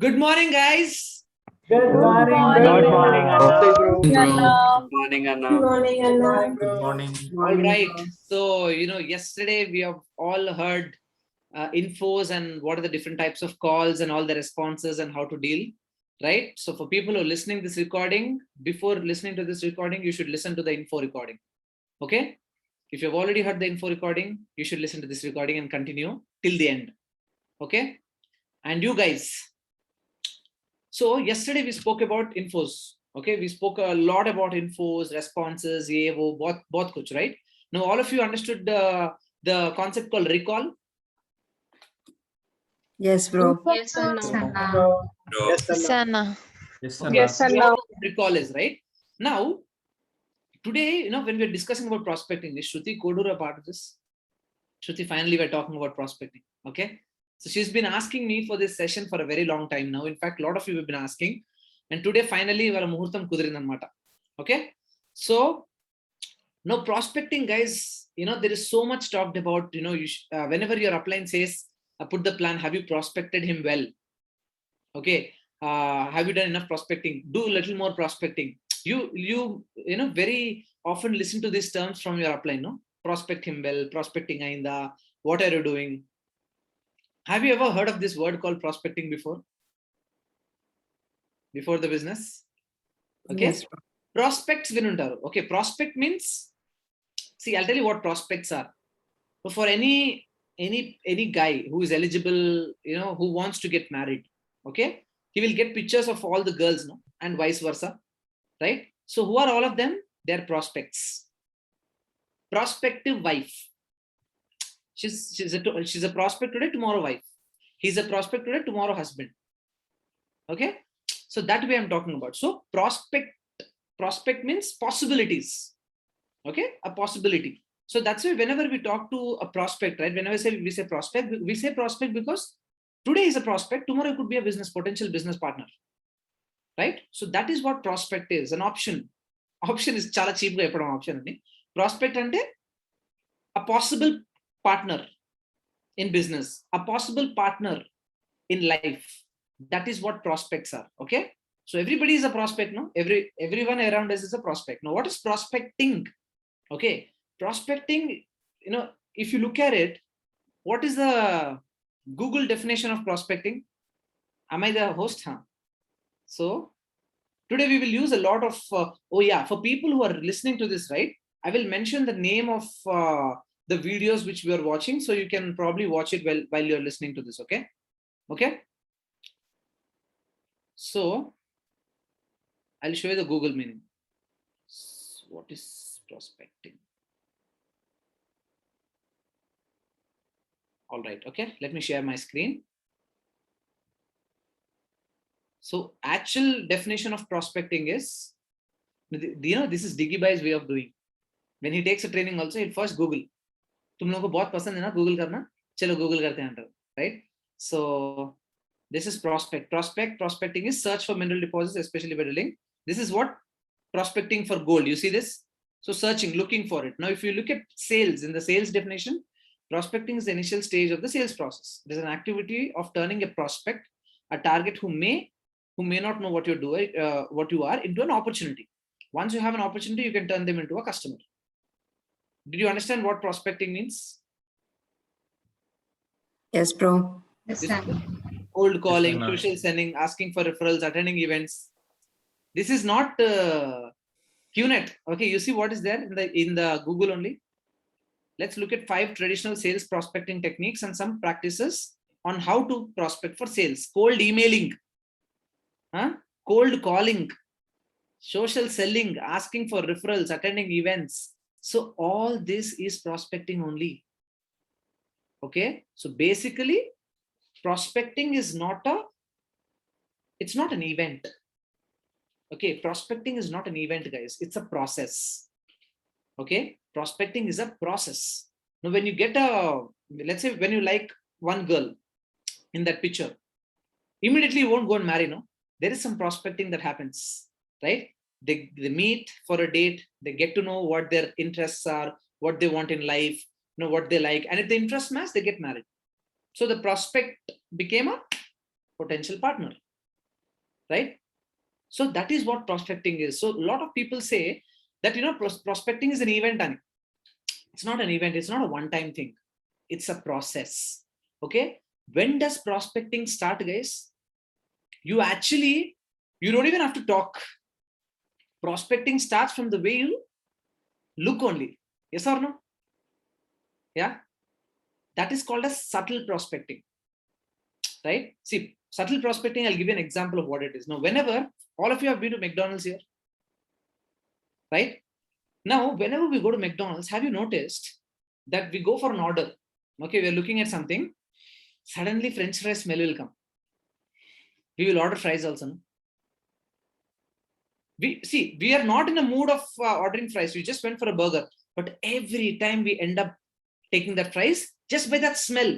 Good morning, guys. Good morning. Good morning, Anna. Good morning, Anna. Good morning, Anna. Good morning. All right. So, yesterday we have all heard infos and what are the different types of calls and all the responses and how to deal, right? So for people who are listening this recording, before listening to this recording, you should listen to the info recording. Okay? If you've already heard the info recording, you should listen to this recording and continue till the end. Okay? And you guys, so yesterday we spoke about infos. Okay, we spoke a lot about infos, responses, ye wo, bahut kuch, right? Now all of you understood the concept called recall. Yes, bro. Yes, Anna. Yes, Anna. Yes, Anna. Recall is right. Now, today, when we're discussing about prospecting, is Shruti Kodura part of this? Shruti, finally, we're talking about prospecting. Okay. So she's been asking me for this session for a very long time now. In fact, a lot of you have been asking. And today, finally, we're muhurtam kudirindanamata. Okay. So now prospecting, guys, there is so much talked about, whenever your upline says, put the plan, have you prospected him well? Okay. Have you done enough prospecting? Do a little more prospecting. You very often listen to these terms from your upline, no? Prospect him well, prospecting ainda, what are you doing? Have you ever heard of this word called prospecting before? Before the business? Okay. Yes. Prospects vinuntaru. Okay. Prospect means, see, I'll tell you what prospects are. So for any guy who is eligible, who wants to get married, okay, he will get pictures of all the girls, no, and vice versa, right? So who are all of them? They're prospects. Prospective wife. She's a prospect today, tomorrow wife. He's a prospect today, tomorrow husband. Okay, so that way I'm talking about. So prospect means possibilities. Okay, a possibility. So that's why whenever we talk to a prospect, right? Whenever we say prospect because today is a prospect, tomorrow it could be a potential business partner, right? So that is what prospect is, an option. Option is chala cheap ga option ani. Prospect ante a possible partner in business, a possible partner in life. That is what prospects are. Okay, so everybody is a prospect, no? Everyone around us is a prospect. Now what is prospecting? Okay, prospecting, if you look at it, what is the Google definition of prospecting? Am I the host? Huh? So today we will use a lot of for people who are listening to this, right, I will mention the name of the videos which we are watching, so you can probably watch it while you're listening to this. Okay, so I'll show you the Google meaning. What is prospecting? All right, okay, let me share my screen. So actual definition of prospecting is, this is Diggy Bai's way of doing. When he takes a training also, he'll first Google. तुम लोगों को बहुत पसंद है ना Google करना, चलो Google करते हैं, right? So this is prospecting is search for mineral deposits, especially by drilling. This is what prospecting for gold. You see this? So searching, looking for it. Now, if you look at sales, in the sales definition, prospecting is the initial stage of the sales process. It is an activity of turning a prospect, a target who may not know what you're doing, what you are, into an opportunity. Once you have an opportunity, you can turn them into a customer. Did you understand what prospecting means? Yes, bro. Yes, Cold calling, social sending, asking for referrals, attending events. This is not QNET. Okay, you see what is there in the Google only. Let's look at 5 traditional sales prospecting techniques and some practices on how to prospect for sales. Cold emailing, cold calling, social selling, asking for referrals, attending events. So all this is prospecting only. Okay, so basically prospecting is it's not an event. Okay, prospecting is not an event, guys. It's a process. Okay, prospecting is a process. Now, when you get let's say when you like one girl in that picture, immediately you won't go and marry, no? There is some prospecting that happens, right? They meet for a date, they get to know what their interests are, what they want in life, what they like, and if the interests match, they get married. So the prospect became a potential partner. right? So that is what prospecting is. So a lot of people say that, prospecting is an event, and it's not an event. It's not a one-time thing. It's a process. Okay. When does prospecting start, guys? You don't even have to talk. Prospecting starts from the way you look only. Yes or no? Yeah. That is called as subtle prospecting, right? See, subtle prospecting, I'll give you an example of what it is. Now, whenever all of you have been to McDonald's here, right? Now, whenever we go to McDonald's, have you noticed that we go for an order? Okay, we're looking at something. Suddenly, French fries smell will come. We will order fries also. No? We are not in a mood of ordering fries. We just went for a burger. But every time we end up taking that fries, just by that smell.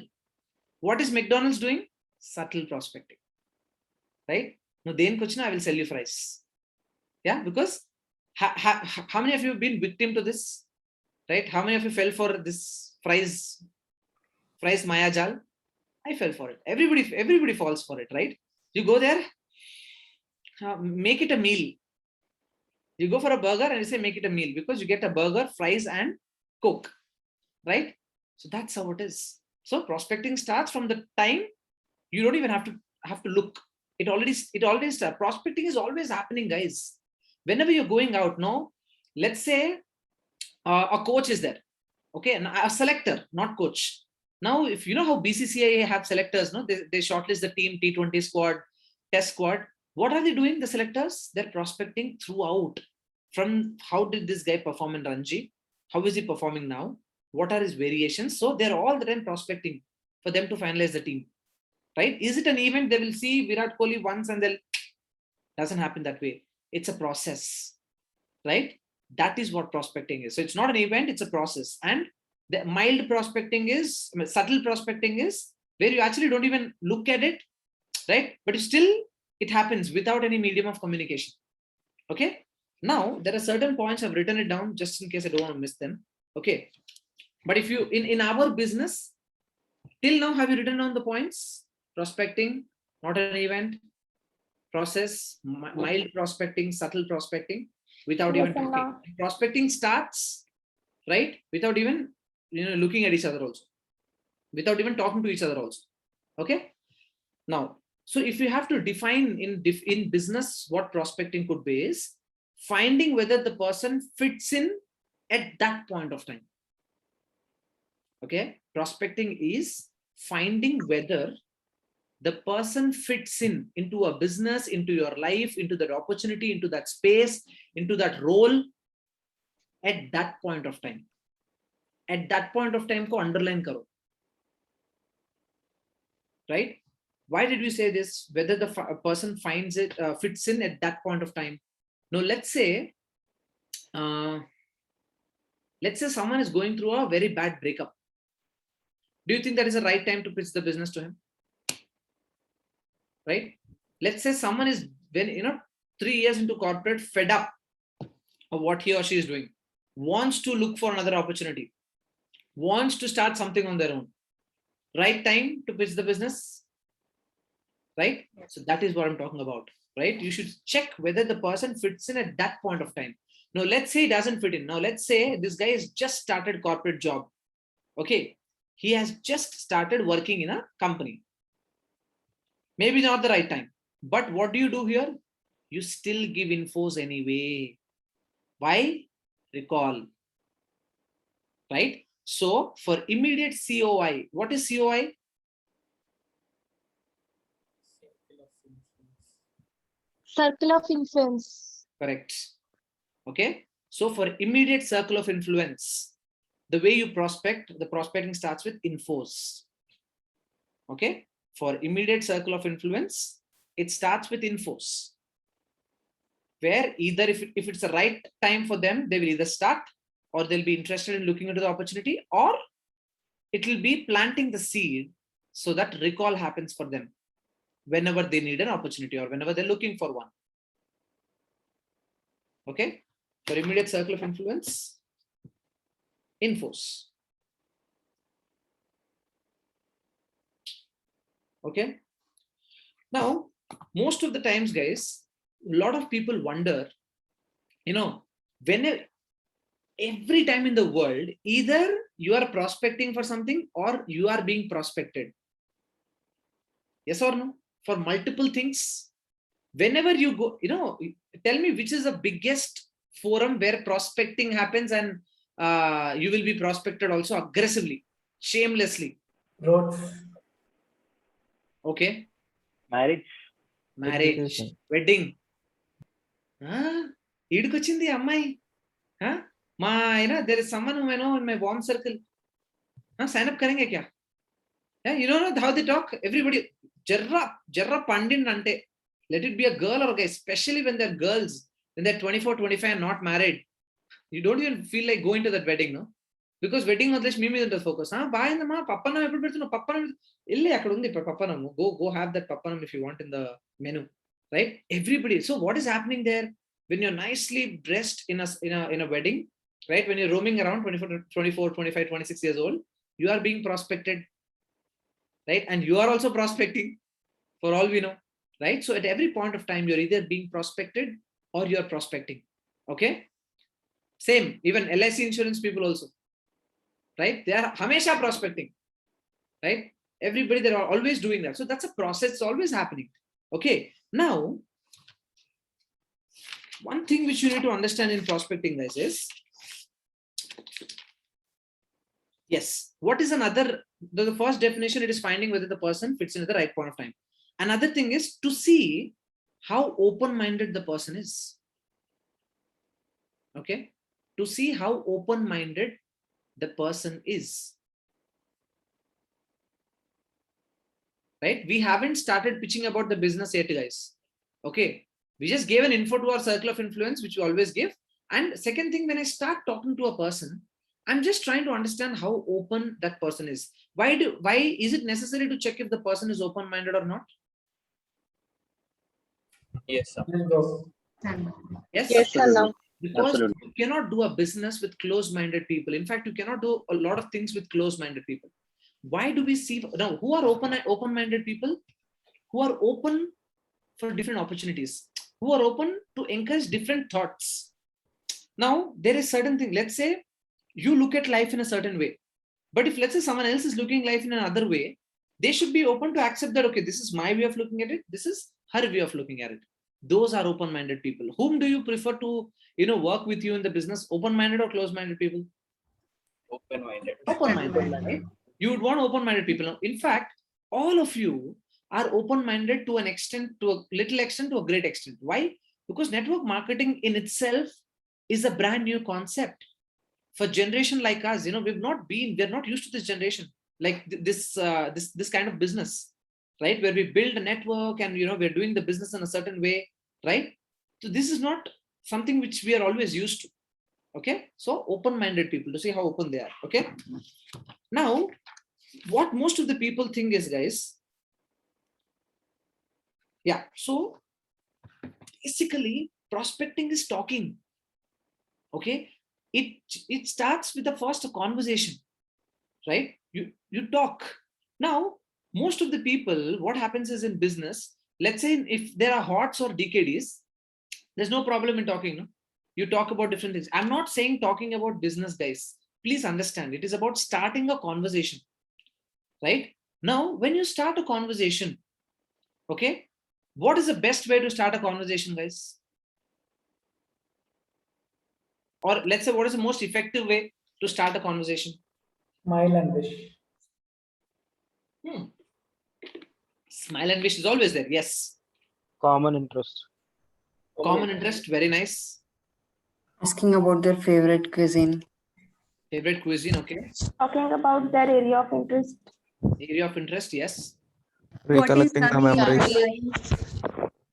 What is McDonald's doing? Subtle prospecting. Right? Now, then I will sell you fries. Yeah, because how many of you have been victim to this? Right? How many of you fell for this fries Maya Jal? I fell for it. Everybody falls for it, right? You go there, make it a meal. You go for a burger and you say make it a meal, because you get a burger, fries, and Coke, right? So that's how it is. So prospecting starts from the time you don't even have to look. It already starts. Prospecting is always happening, guys. Whenever you're going out, no, let's say a coach is there, okay, and a selector, not coach. Now, if you know how BCCI have selectors, no, they shortlist the team, T20 squad, test squad. What are they doing, the selectors? They're prospecting throughout. From how did this guy perform in Ranji? How is he performing now? What are his variations? So they're all the time prospecting for them to finalize the team, right? Is it an event? They will see Virat Kohli once and they'll, doesn't happen that way. It's a process, right? That is what prospecting is. So it's not an event, it's a process. And the mild prospecting is, subtle prospecting is where you actually don't even look at it, right? But it happens without any medium of communication. Okay. Now, there are certain points I've written it down just in case I don't want to miss them. Okay. But if you, in our business, till now, have you written down the points? Prospecting, not an event, process, mild prospecting, subtle prospecting, without even talking. Prospecting starts, right? Without even, looking at each other also, without even talking to each other also. Okay. Now, so if you have to define in business what prospecting could be, is finding whether the person fits in at that point of time. Okay. Prospecting is finding whether the person fits into a business, into your life, into that opportunity, into that space, into that role at that point of time. At that point of time, ko underline karo. Right? Why did we say this? Whether the person finds it, fits in at that point of time. Now, let's say someone is going through a very bad breakup. Do you think that is the right time to pitch the business to him? Right? Let's say someone is, 3 years into corporate, fed up of what he or she is doing, wants to look for another opportunity, wants to start something on their own. Right time to pitch the business, right? So that is what I'm talking about, right? You should check whether the person fits in at that point of time. Now, let's say he doesn't fit in. Now, let's say this guy has just started corporate job. Okay. He has just started working in a company. Maybe not the right time. But what do you do here? You still give infos anyway. Why? Recall. Right? So for immediate COI, what is COI? Circle of influence. Correct. Okay. So for immediate circle of influence, the way you prospect, the prospecting starts with infos. Okay. For immediate circle of influence, it starts with infos. Where either if it's the right time for them, they will either start, or they'll be interested in looking into the opportunity, or it will be planting the seed so that recall happens for them whenever they need an opportunity or whenever they're looking for one. Okay. For immediate circle of influence, infos. Okay. Now, most of the times, guys, a lot of people wonder, when every time in the world, either you are prospecting for something or you are being prospected. Yes or no? For multiple things. Whenever you go, tell me which is the biggest forum where prospecting happens and you will be prospected also aggressively, shamelessly. Roads. Okay. Marriage. Wedding. ఈడికొచ్చింది అమ్మాయి. there is someone who I know in my warm circle. Sign up करेंगे क्या? You don't know how they talk. Everybody jarra pandin ante. Let it be a girl or a guy, especially when they're girls, when they're 24, 25 and not married. You don't even feel like going to that wedding, no? Because wedding వదిలేసి మీ మీద ఉంటుంది focus. బాగా అయిందమ్మా, పప్పన్నం ఎప్పుడు పెడుతున్నావు? పప్పన్నం వెళ్ళి అక్కడ ఉంది ఇప్పుడు పప్పన్నం. Go have that pappanam if you want in the menu, right? Everybody. So what is happening there? When you're nicely dressed in a wedding, right? When you're roaming around 24, 25, 26 years old, you are being prospected, right? And you are also prospecting, for all we know, right? So at every point of time, you're either being prospected or you're prospecting. Okay. Same, even LIC insurance people also, right? They are hamesha prospecting, right? Everybody, they are always doing that. So that's a process. It's always happening. Okay. Now, one thing which you need to understand in prospecting, guys, is yes, what is another? The first definition, it is finding whether the person fits in at the right point of time. Another thing is to see how open-minded the person is. Okay, to see how open-minded the person is. Right? We haven't started pitching about the business yet, guys. Okay, we just gave an info to our circle of influence, which we always give. And second thing, when I start talking to a person, I'm just trying to understand how open that person is. Why is it necessary to check if the person is open-minded or not? Yes, sir. Yes, Yes, sir. because Absolutely. you cannot do a business with close-minded people. In fact, you cannot do a lot of things with close-minded people. Why do we see now who are open-minded people? Who are open for different opportunities, who are open to encourage different thoughts. Now, there is certain thing. Let's say you look at life in a certain way, but if let's say someone else is looking life in another way, they should be open to accept that, okay, this is my way of looking at it, this is her way of looking at it. Those are open-minded people. Whom do you prefer to work with you in the business? Open-minded or close-minded people? Open-minded. Open-minded, right? You would want open-minded people. Now, in fact, all of you are open-minded to an extent, to a little extent, to a great extent. Why? Because network marketing in itself is a brand new concept. For generation like us, we're not used to this generation, like this kind of business, right? Where we build a network and we're doing the business in a certain way, right? So this is not something which we are always used to. Okay, so open-minded people, to see how open they are. Okay, now what most of the people think is, guys, yeah, so basically prospecting is talking. Okay, it starts with the first conversation, right? You talk. Now, most of the people, what happens is in business, let's say if there are HOTS or DKDs, there's no problem in talking, no? You talk about different things. I'm not saying talking about business, guys. Please understand, it is about starting a conversation, right? Now, when you start a conversation, okay, what is the best way to start a conversation, guys? Or let's say, what is the most effective way to start a conversation? Smile and wish. Smile and wish is always there. Yes. Common interest. Common interest, very nice. Asking about their favorite cuisine. Favorite cuisine, okay. Talking about their area of interest. Area of interest, yes. Recollecting the memories.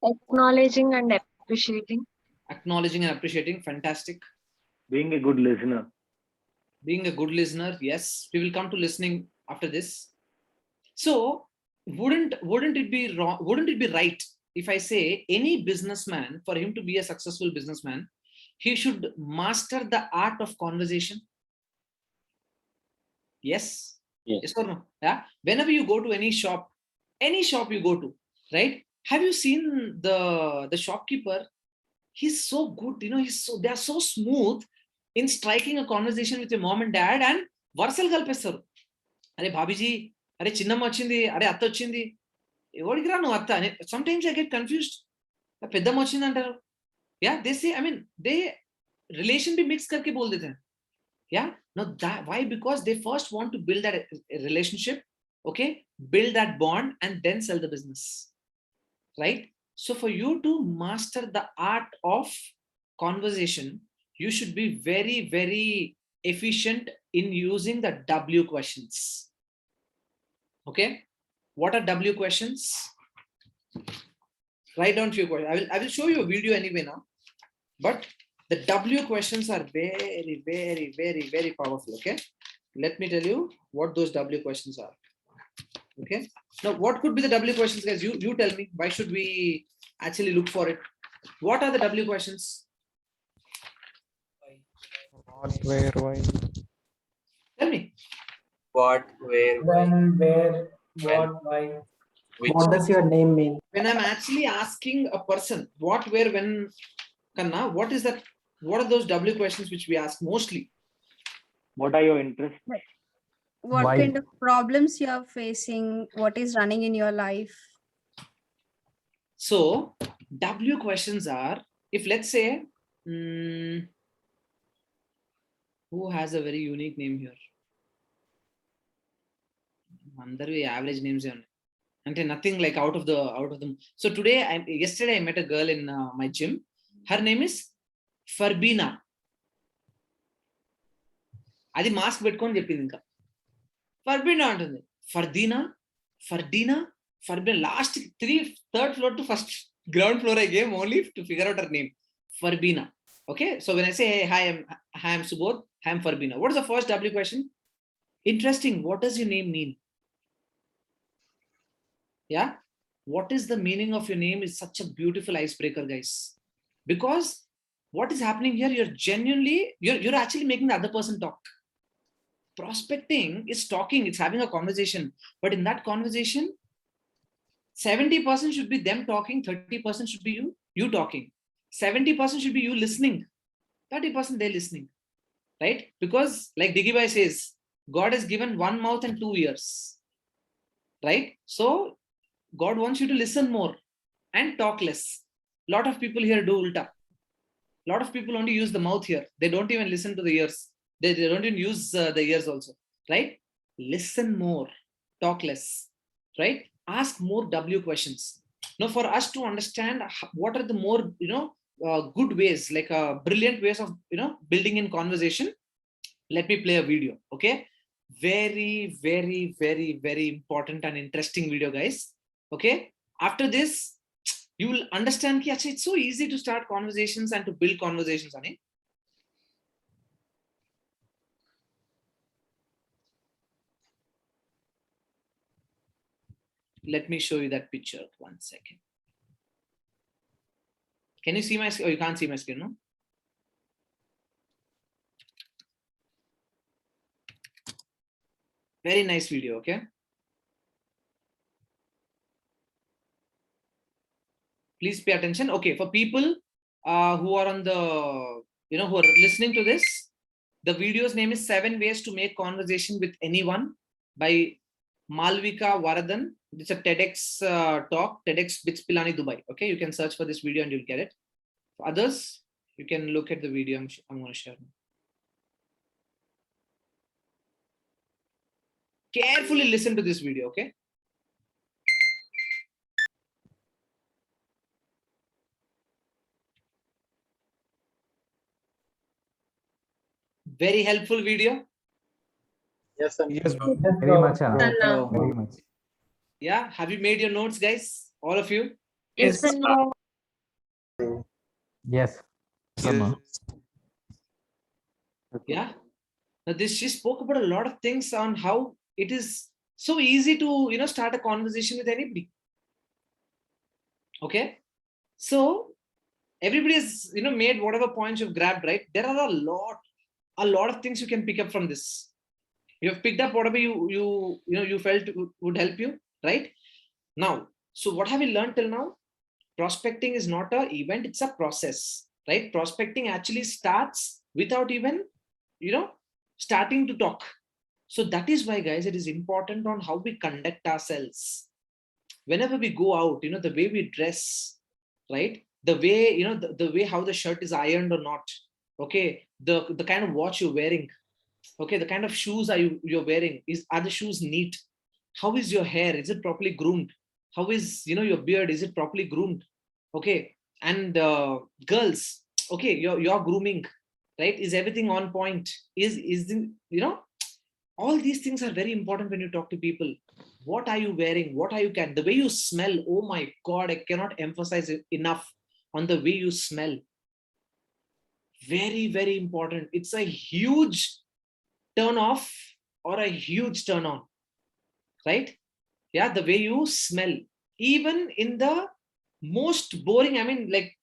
Acknowledging and appreciating. Acknowledging and appreciating, fantastic. Being a good listener. Being a good listener, yes. We will come to listening after this. So, wouldn't it be wrong? Wouldn't it be right if I say any businessman, for him to be a successful businessman, he should master the art of conversation? Yes. Yes. Yes or no? Yeah. Whenever you go to any shop you go to, right? Have you seen the shopkeeper? He's so good, they are so smooth in striking a conversation with your mom and dad and varsal kalpestaru. Are bhabiji, are chinnamma ochindi, are atta ochindi. Evodiki ra nu atta? Sometimes I get confused. Peddamma ochindi antaru. Yeah, they say, they relation bhi mix karke bol dete hain. Yeah, now that why? Because they first want to build that relationship, okay, build that bond and then sell the business, right? So for you to master the art of conversation, you should be very, very efficient in using the W questions. Okay, what are W questions? Write down few questions. I will show you a video anyway now, but the W questions are very, very, very, very powerful. Okay, let me tell you what those W questions are. Okay, now what could be the W questions, guys? You tell me. Why should we actually look for it? What are the W questions? What, where, why? Tell me. What, where, When, where, what, why. What does your name mean? When I'm actually asking a person what, where, when, Kanna, what is that? What are those W questions which we ask mostly? what are your interests? What Why? kind of problems you are facing? What is running in your life? So W questions are, if let's say, who has a very unique name here? Andaru average names here. And nothing like out of them. So yesterday I met a girl in my gym. Her name is Farbina. Adi mask పెట్టుకొని చెప్పింది ఇంకా ఫర్బీనా అంటుంది. ఫర్బీనా last third floor to first ground floor I gave only to figure out her name. Farbina. Okay, so when I say, hey, hi, I'm Subodh, hi, I'm Farbina. What is the first W question? Interesting. What does your name mean? Yeah, what is the meaning of your name is such a beautiful icebreaker, guys, because what is happening here, you're actually making the other person talk. Prospecting is talking, it's having a conversation, but in that conversation 70% should be them talking, 30% should be you talking, 70% should be you listening, 30% they're listening, right? Because like Digibai says, God has given one mouth and 2 ears, right? So God wants you to listen more and talk less. Lot of people here do ulta. Lot of people only use the mouth here. They don't even listen to the ears. They don't even use the ears also, right? Listen more, talk less, right? Ask more W questions. Now, for us to understand what are the more, good ways, like brilliant ways of, building in conversation, let me play a video, okay? Very, very, very, very important and interesting video, guys. Okay, after this you will understand ki actually it's so easy to start conversations and to build conversations, Ani. Let me show you that picture. 1 second. Can you see my screen? Oh, you can't see my screen, no? Very nice video, okay? Please pay attention. Okay, for people who are on the, who are listening to this, the video's name is 7 Ways to Make Conversation with Anyone by Malvika Varadan. It's a TEDx talk, TEDx Bits Pilani, Dubai. Okay, you can search for this video and you'll get it. For others, you can look at the video I'm going to share. Carefully listen to this video, okay? Very helpful video. Yes, sir. Yes, bro. Yes, Very bro. much. Very much. Yeah, have you made your notes, guys? All of you? Yes, Yes. no. Yes. Yeah. Now she spoke about a lot of things on how it is so easy to, start a conversation with anybody. Okay. So everybody has, made whatever points you've grabbed, right? There are a lot of things you can pick up from this. You have picked up whatever you felt would help you, right? Now, So what have we learned till now? Prospecting is not an event, it's a process, right? Prospecting actually starts without even, starting to talk. So that is why, guys, it is important on how we conduct ourselves. Whenever we go out, the way we dress, right? The way, the way how the shirt is ironed or not. Okay. The kind of watch you're wearing. Okay. The kind of shoes you're wearing. Are the shoes neat? How is your hair? Is it properly groomed? How is, your beard? Is it properly groomed? Okay. And girls, okay, your grooming, right? Is everything on point? All these things are very important when you talk to people. What are you wearing? What are you carrying? The way you smell. Oh my God, I cannot emphasize it enough on the way you smell. Very, very important. It's a huge turn off or a huge turn on, right? Yeah, the way you smell. Even in the most boring, like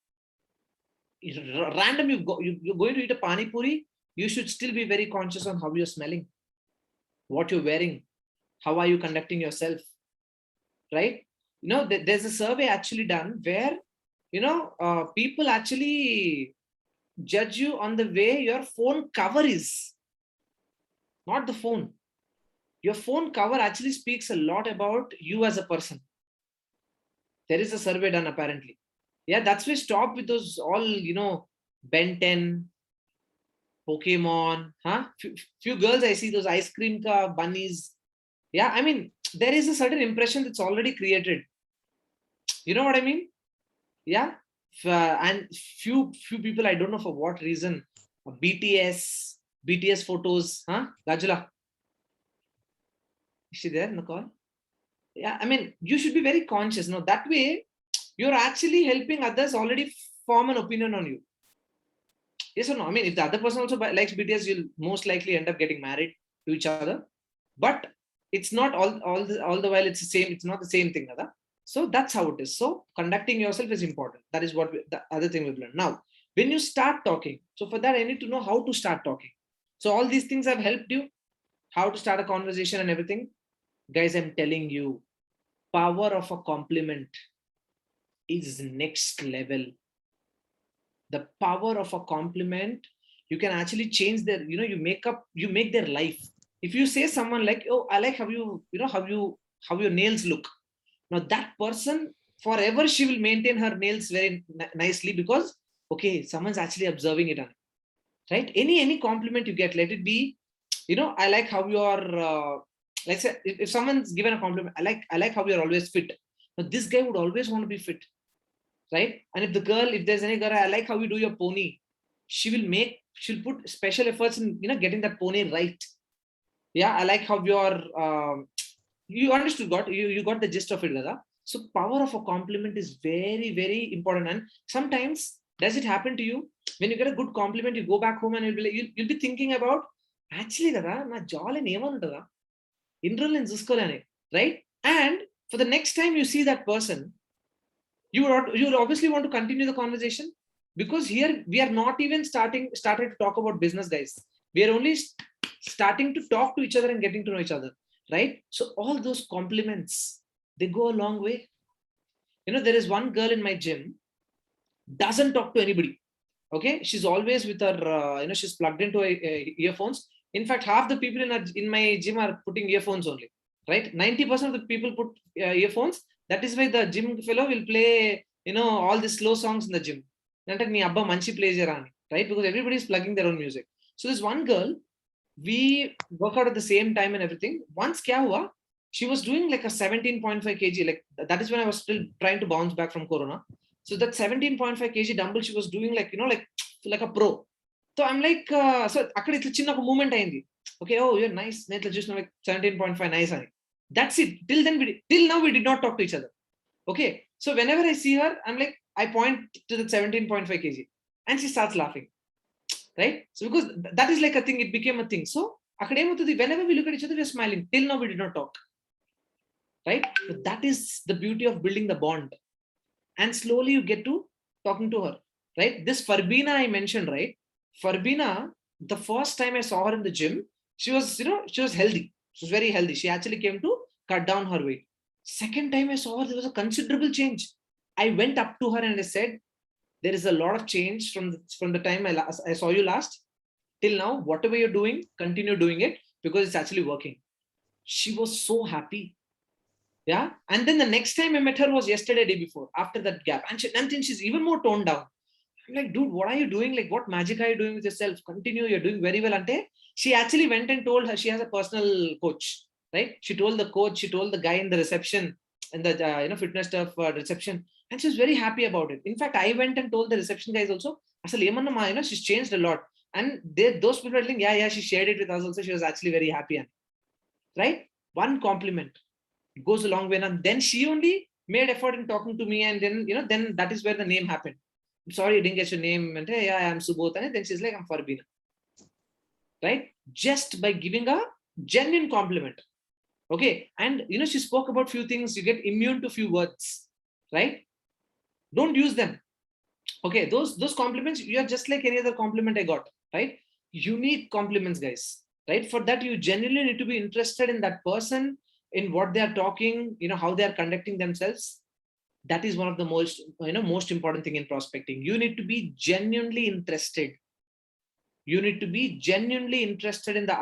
random, you're going to eat a pani puri, you should still be very conscious on how you're smelling, what you're wearing, how are you conducting yourself, right? There's a survey actually done where, people actually judge you on the way your phone cover is, not the phone. Your phone cover actually speaks a lot about you as a person. There is a survey done apparently. Yeah, that's why stop with those all, Ben 10, Pokemon, huh? Few girls, I see those ice cream bunnies. Yeah, there is a certain impression that's already created. You know what I mean? Yeah. And few people, I don't know for what reason, BTS photos, huh? Gajula. Is she there in the call? Yeah, you should be very conscious. No, that way you're actually helping others already form an opinion on you. Yes or no? If the other person also likes BTS, you'll most likely end up getting married to each other. But it's not all the while it's the same. It's not the same thing, Nada. So that's how it is. So conducting yourself is important. That is what the other thing we've learned. Now, when you start talking, so for that I need to know how to start talking. So all these things have helped you, how to start a conversation and everything. Guys, I'm telling you, power of a compliment is next level. The power of a compliment, you can actually change their, you make their life. If you say someone like, oh, I like how how your nails look. Now that person, forever she will maintain her nails very nicely because, okay, someone's actually observing it, right? Any compliment you get, let it be, I like how you're, let's say if someone's given a compliment, I like how you're always fit. Now this guy would always want to be fit, right? And if there's any girl, I like how you do your pony. She'll put special efforts in, getting that pony right. Yeah, I like how you understood, you got the gist of it, Dada. So power of a compliment is very, very important. And sometimes, does it happen to you? When you get a good compliment, you go back home and you'll be thinking about, actually, Dada, na jolly name Dada. Right? And for the next time you see that person, you would obviously want to continue the conversation, because here we are not even started to talk about business, guys. We are only starting to talk to each other and getting to know each other, right? So all those compliments, they go a long way. There is one girl in my gym, doesn't talk to anybody. Okay, she's always with her, she's plugged into earphones. In fact, half the people in my gym are putting earphones only, right? 90% of the people put earphones. That is why the gym fellow will play, all the slow songs in the gym. Right? Because everybody is plugging their own music. So there's one girl, we work out at the same time and everything. Once kya hua, she was doing like a 17.5 kg. Like that is when I was still trying to bounce back from Corona. So that 17.5 kg dumbbell she was doing like a pro. So I'm like, so akkada itla chinna movement ayindi. Okay, oh, you're nice. Just like 17.5 nice. That's it. Till now we did not talk to each other. Okay. So whenever I see her, I'm like, I point to the 17.5 kg and she starts laughing. Right? So because that is like a thing, it became a thing. So whenever we look at each other, we're smiling. Till now we did not talk. Right? But that is the beauty of building the bond. And slowly you get to talking to her. Right? This Farbina I mentioned, right? Farbina, the first time I saw her in the gym, she was healthy. She was very healthy. She actually came to cut down her weight. Second time I saw her, there was a considerable change. I went up to her and I said, there is a lot of change from the time I saw you last till now. Whatever you're doing, continue doing it because it's actually working. She was so happy. Yeah. And then the next time I met her was yesterday, day before, after that gap. And then she's even more toned down. I'm like, dude, what are you doing? Like, what magic are you doing with yourself? Continue, you're doing very well. Ante, she actually went and told her, she has a personal coach, right? She told the coach, she told the guy in the reception, in the fitness stuff reception, and she was very happy about it. In fact, I went and told the reception guys also, she's changed a lot. And those people are like, yeah, she shared it with us also. She was actually very happy. Right? One compliment goes a long way. And then she only made effort in talking to me. And then, then that is where the name happened. I'm sorry, I didn't get your name. And hey, yeah, I'm Subodh. And then she's like, I'm Farbina. Right? Just by giving a genuine compliment. Okay. And, she spoke about few things. You get immune to few words. Right? Don't use them. Okay. Those compliments, you're just like any other compliment I got. Right? Unique compliments, guys. Right? For that, you genuinely need to be interested in that person, in what they are talking, how they are conducting themselves. That is one of the most important thing in prospecting. You need to be genuinely interested. You need to be genuinely interested in the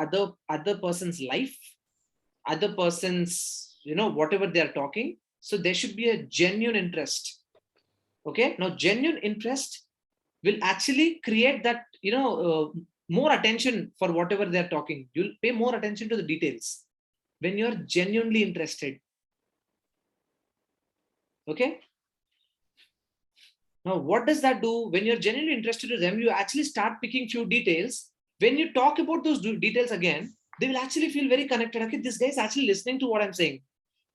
other person's life, other person's, whatever they are talking. So there should be a genuine interest. Okay. Now, genuine interest will actually create that, more attention for whatever they're talking. You'll pay more attention to the details when you're genuinely interested. Okay. Now, what does that do? When you're genuinely interested in them, you actually start picking few details. When you talk about those details again, they will actually feel very connected. Okay, this guy is actually listening to what I'm saying.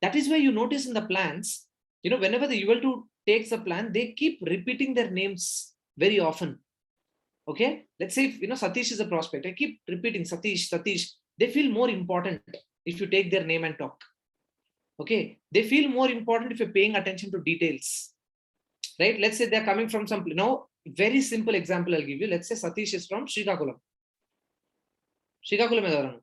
That is why you notice in the plans, whenever the UL2 takes a plan, they keep repeating their names very often. Okay, let's say if Satish is a prospect, I keep repeating Satish. They feel more important if you take their name and talk. Okay, they feel more important if you're paying attention to details. Right? Let's say they're coming from some, very simple example I'll give you. Let's say Satish is from Srikakulam.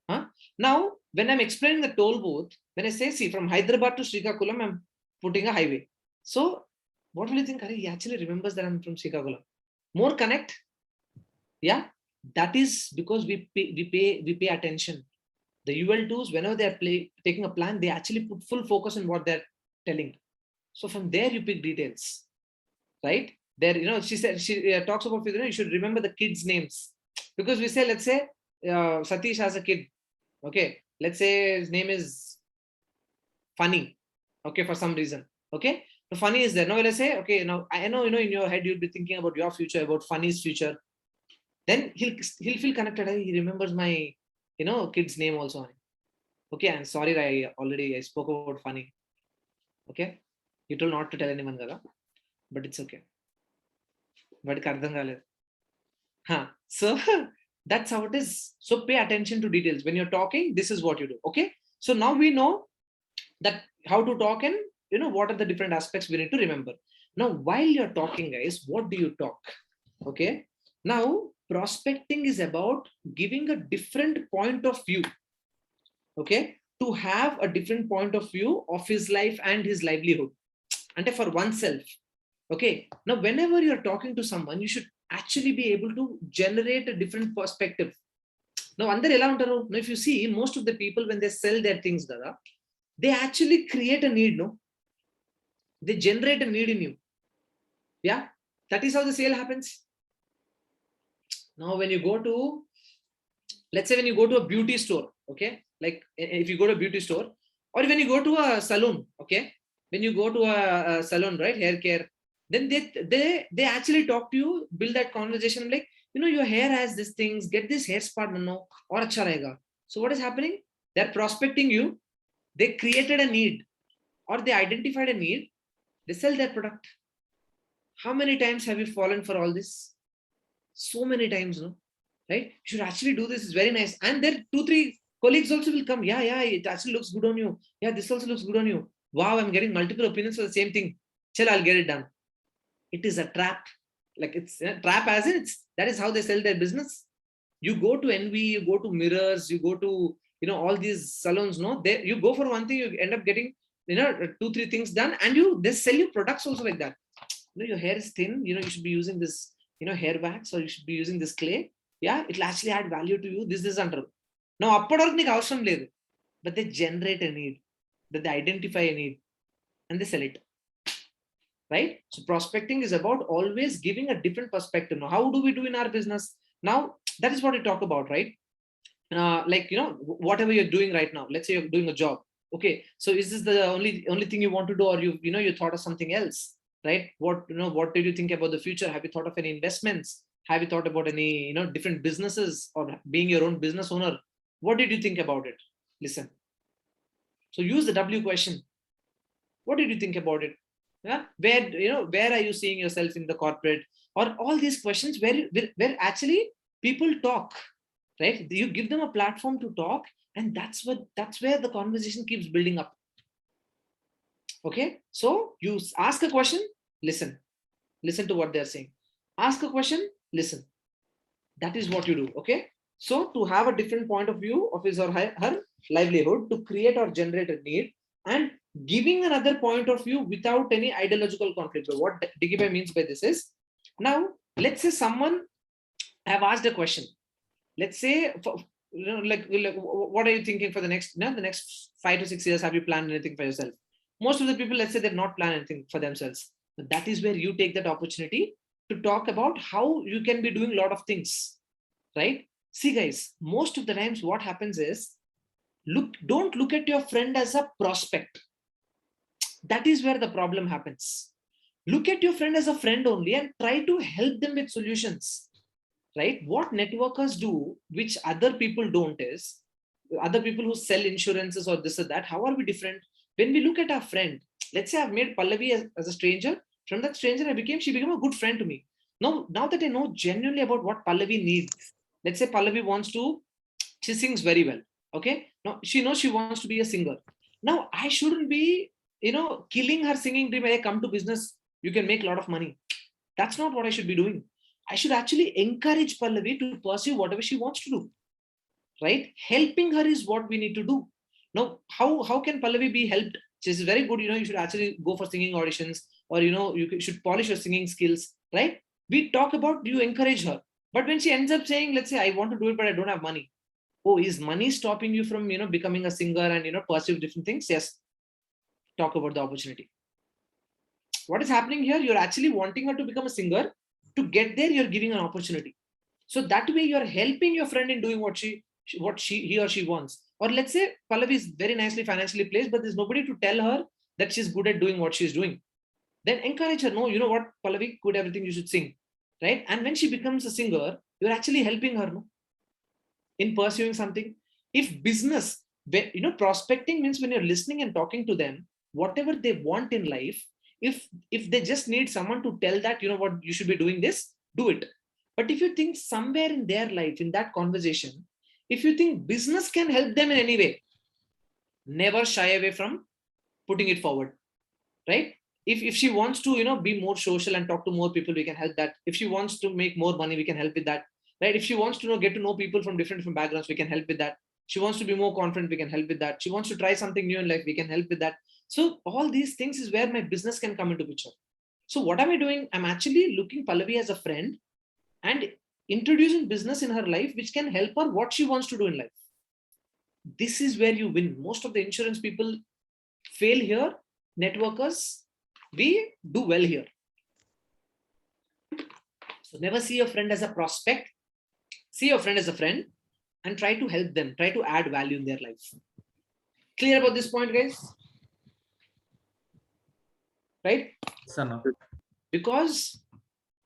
Huh? Now, when I'm explaining the toll booth, when I say, see, from Hyderabad to Srikakulam, I'm putting a highway. So what will you think? He actually remembers that I'm from Srikakulam. More connect. Yeah, that is because we pay attention. The UL2s, whenever they're taking a plan, they actually put full focus on what they're telling. So from there, you pick details, right? There, she said, she talks about, you should remember the kids' names, because we say, let's say, Satish has a kid. Okay, let's say his name is Funny. Okay, for some reason. Okay, the Funny is there. Now let's say, okay, now I know, in your head you'll be thinking about your future, about Funny's future. Then he'll feel connected. He remembers my, kid's name also. Okay, I'm sorry, I spoke about Funny. Okay, you told not to tell anyone, but it's okay. But so that's how it is. So pay attention to details. When you're talking, this is what you do. Okay, so now we know that how to talk, and what are the different aspects we need to remember. Now, while you're talking, guys, what do you talk? Okay, now prospecting is about giving a different point of view. Okay, to have a different point of view of his life and his livelihood, and for oneself. Okay, now whenever you're talking to someone, you should actually be able to generate a different perspective. Now, if you see, most of the people, when they sell their things, they actually create a need. They generate a need in you. Yeah, that is how the sale happens. Now, when you go to, let's say, when you go to a beauty store, okay, like if you go to a beauty store, or when you go to a salon, okay, when you go to a salon, right, hair care, then they actually talk to you, build that conversation, like, your hair has these things, get this hair spa, or acha rahega. So what is happening? They're prospecting you. They created a need, or they identified a need. They sell their product. How many times have you fallen for all this? So many times, right? You should actually do this. It's very nice. And then 2-3 colleagues also will come. Yeah, it actually looks good on you. Yeah, this also looks good on you. Wow, I'm getting multiple opinions for the same thing. Chal, I'll get it done. It is a trap. Like, it's a trap, as in that is how they sell their business. You go to Envy, you go to Mirrors, you go to all these salons. You go for one thing, you end up getting 2, 3 things done, and they sell you products also like that. Your hair is thin, you should be using this, hair wax, or you should be using this clay. Yeah, it'll actually add value to you. This is under. Now, but they generate a need, that they identify a need, and they sell it. Right? So prospecting is about always giving a different perspective. Now, how do we do in our business? Now, that is what we talk about, right? Whatever you're doing right now, let's say you're doing a job. Okay, so is this the only thing you want to do, or you thought of something else, right? What did you think about the future? Have you thought of any investments? Have you thought about any different businesses, or being your own business owner? What did you think about it? Listen. So use the W question. What did you think about it? Yeah, where are you seeing yourself in the corporate, or all these questions where actually people talk, right? You give them a platform to talk, and that's where the conversation keeps building up. Okay, so you ask a question, listen to what they're saying. Ask a question, listen. That is what you do. Okay, so to have a different point of view of his or her livelihood, to create or generate a need, and giving another point of view without any ideological conflict. So what Digibai means by this is, now let's say someone have asked a question. Let's say, like what are you thinking for the next 5 to 6 years? Have you planned anything for yourself? Most of the people, let's say, they've not planned anything for themselves. But that is where you take that opportunity to talk about how you can be doing a lot of things, right? See, guys, most of the times what happens is, don't look at your friend as a prospect. That is where the problem happens. Look at your friend as a friend only, and try to help them with solutions, right? What networkers do, which other people don't, is other people who sell insurances or this or that. How are we different? When we look at our friend, let's say I've made Pallavi as a stranger. From that stranger, she became a good friend to me. Now that I know genuinely about what Pallavi needs, let's say Pallavi she sings very well. Okay. Now she knows she wants to be a singer. Now I shouldn't be, killing her singing dream. Hey, come to business, you can make a lot of money. That's not what I should be doing. I should actually encourage Pallavi to pursue whatever she wants to do, right? Helping her is what we need to do. Now, how can Pallavi be helped? She's very good. You should actually go for singing auditions, or, you should polish your singing skills, right? We talk about, you encourage her. But when she ends up saying, let's say, I want to do it, but I don't have money. Oh, is money stopping you from, becoming a singer and, pursue different things? Yes. Talk about the opportunity. What is happening here? You're actually wanting her to become a singer. To get there, you're giving an opportunity. So that way you're helping your friend in doing what he or she wants. Or let's say Pallavi is very nicely financially placed, but there's nobody to tell her that she's good at doing what she's doing. Then encourage her. No, you know what, Pallavi, good everything, you should sing, right? And when she becomes a singer, you're actually helping her, no, in pursuing something. If business, prospecting means when you're listening and talking to them, whatever they want in life, if they just need someone to tell that, what, you should be doing this, do it. But if you think somewhere in their life, in that conversation, if you think business can help them in any way, never shy away from putting it forward, right? If she wants to, be more social and talk to more people, we can help that. If she wants to make more money, we can help with that, right? If she wants to get to know people from different backgrounds, we can help with that. She wants to be more confident, we can help with that. She wants to try something new in life, we can help with that. So all these things is where my business can come into picture. So what am I doing? I'm actually looking Pallavi as a friend and introducing business in her life, which can help her what she wants to do in life. This is where you win. Most of the insurance people fail here. Networkers, we do well here. So never see your friend as a prospect. See your friend as a friend and try to help them, try to add value in their life. Clear about this point, guys? Right? Because,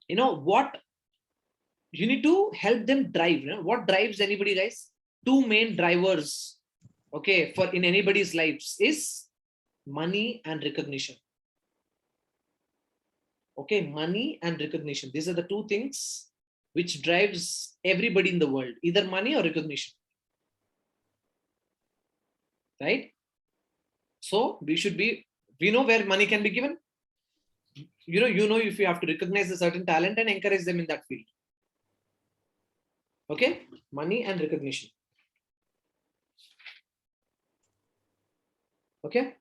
what you need to help them drive. What drives anybody, guys? Two main drivers, okay, for in anybody's lives is money and recognition. Okay, money and recognition. These are the two things which drives everybody in the world, either money or recognition. Right? So we know where money can be given. If you have to recognize a certain talent and encourage them in that field. Okay, money and recognition. Okay.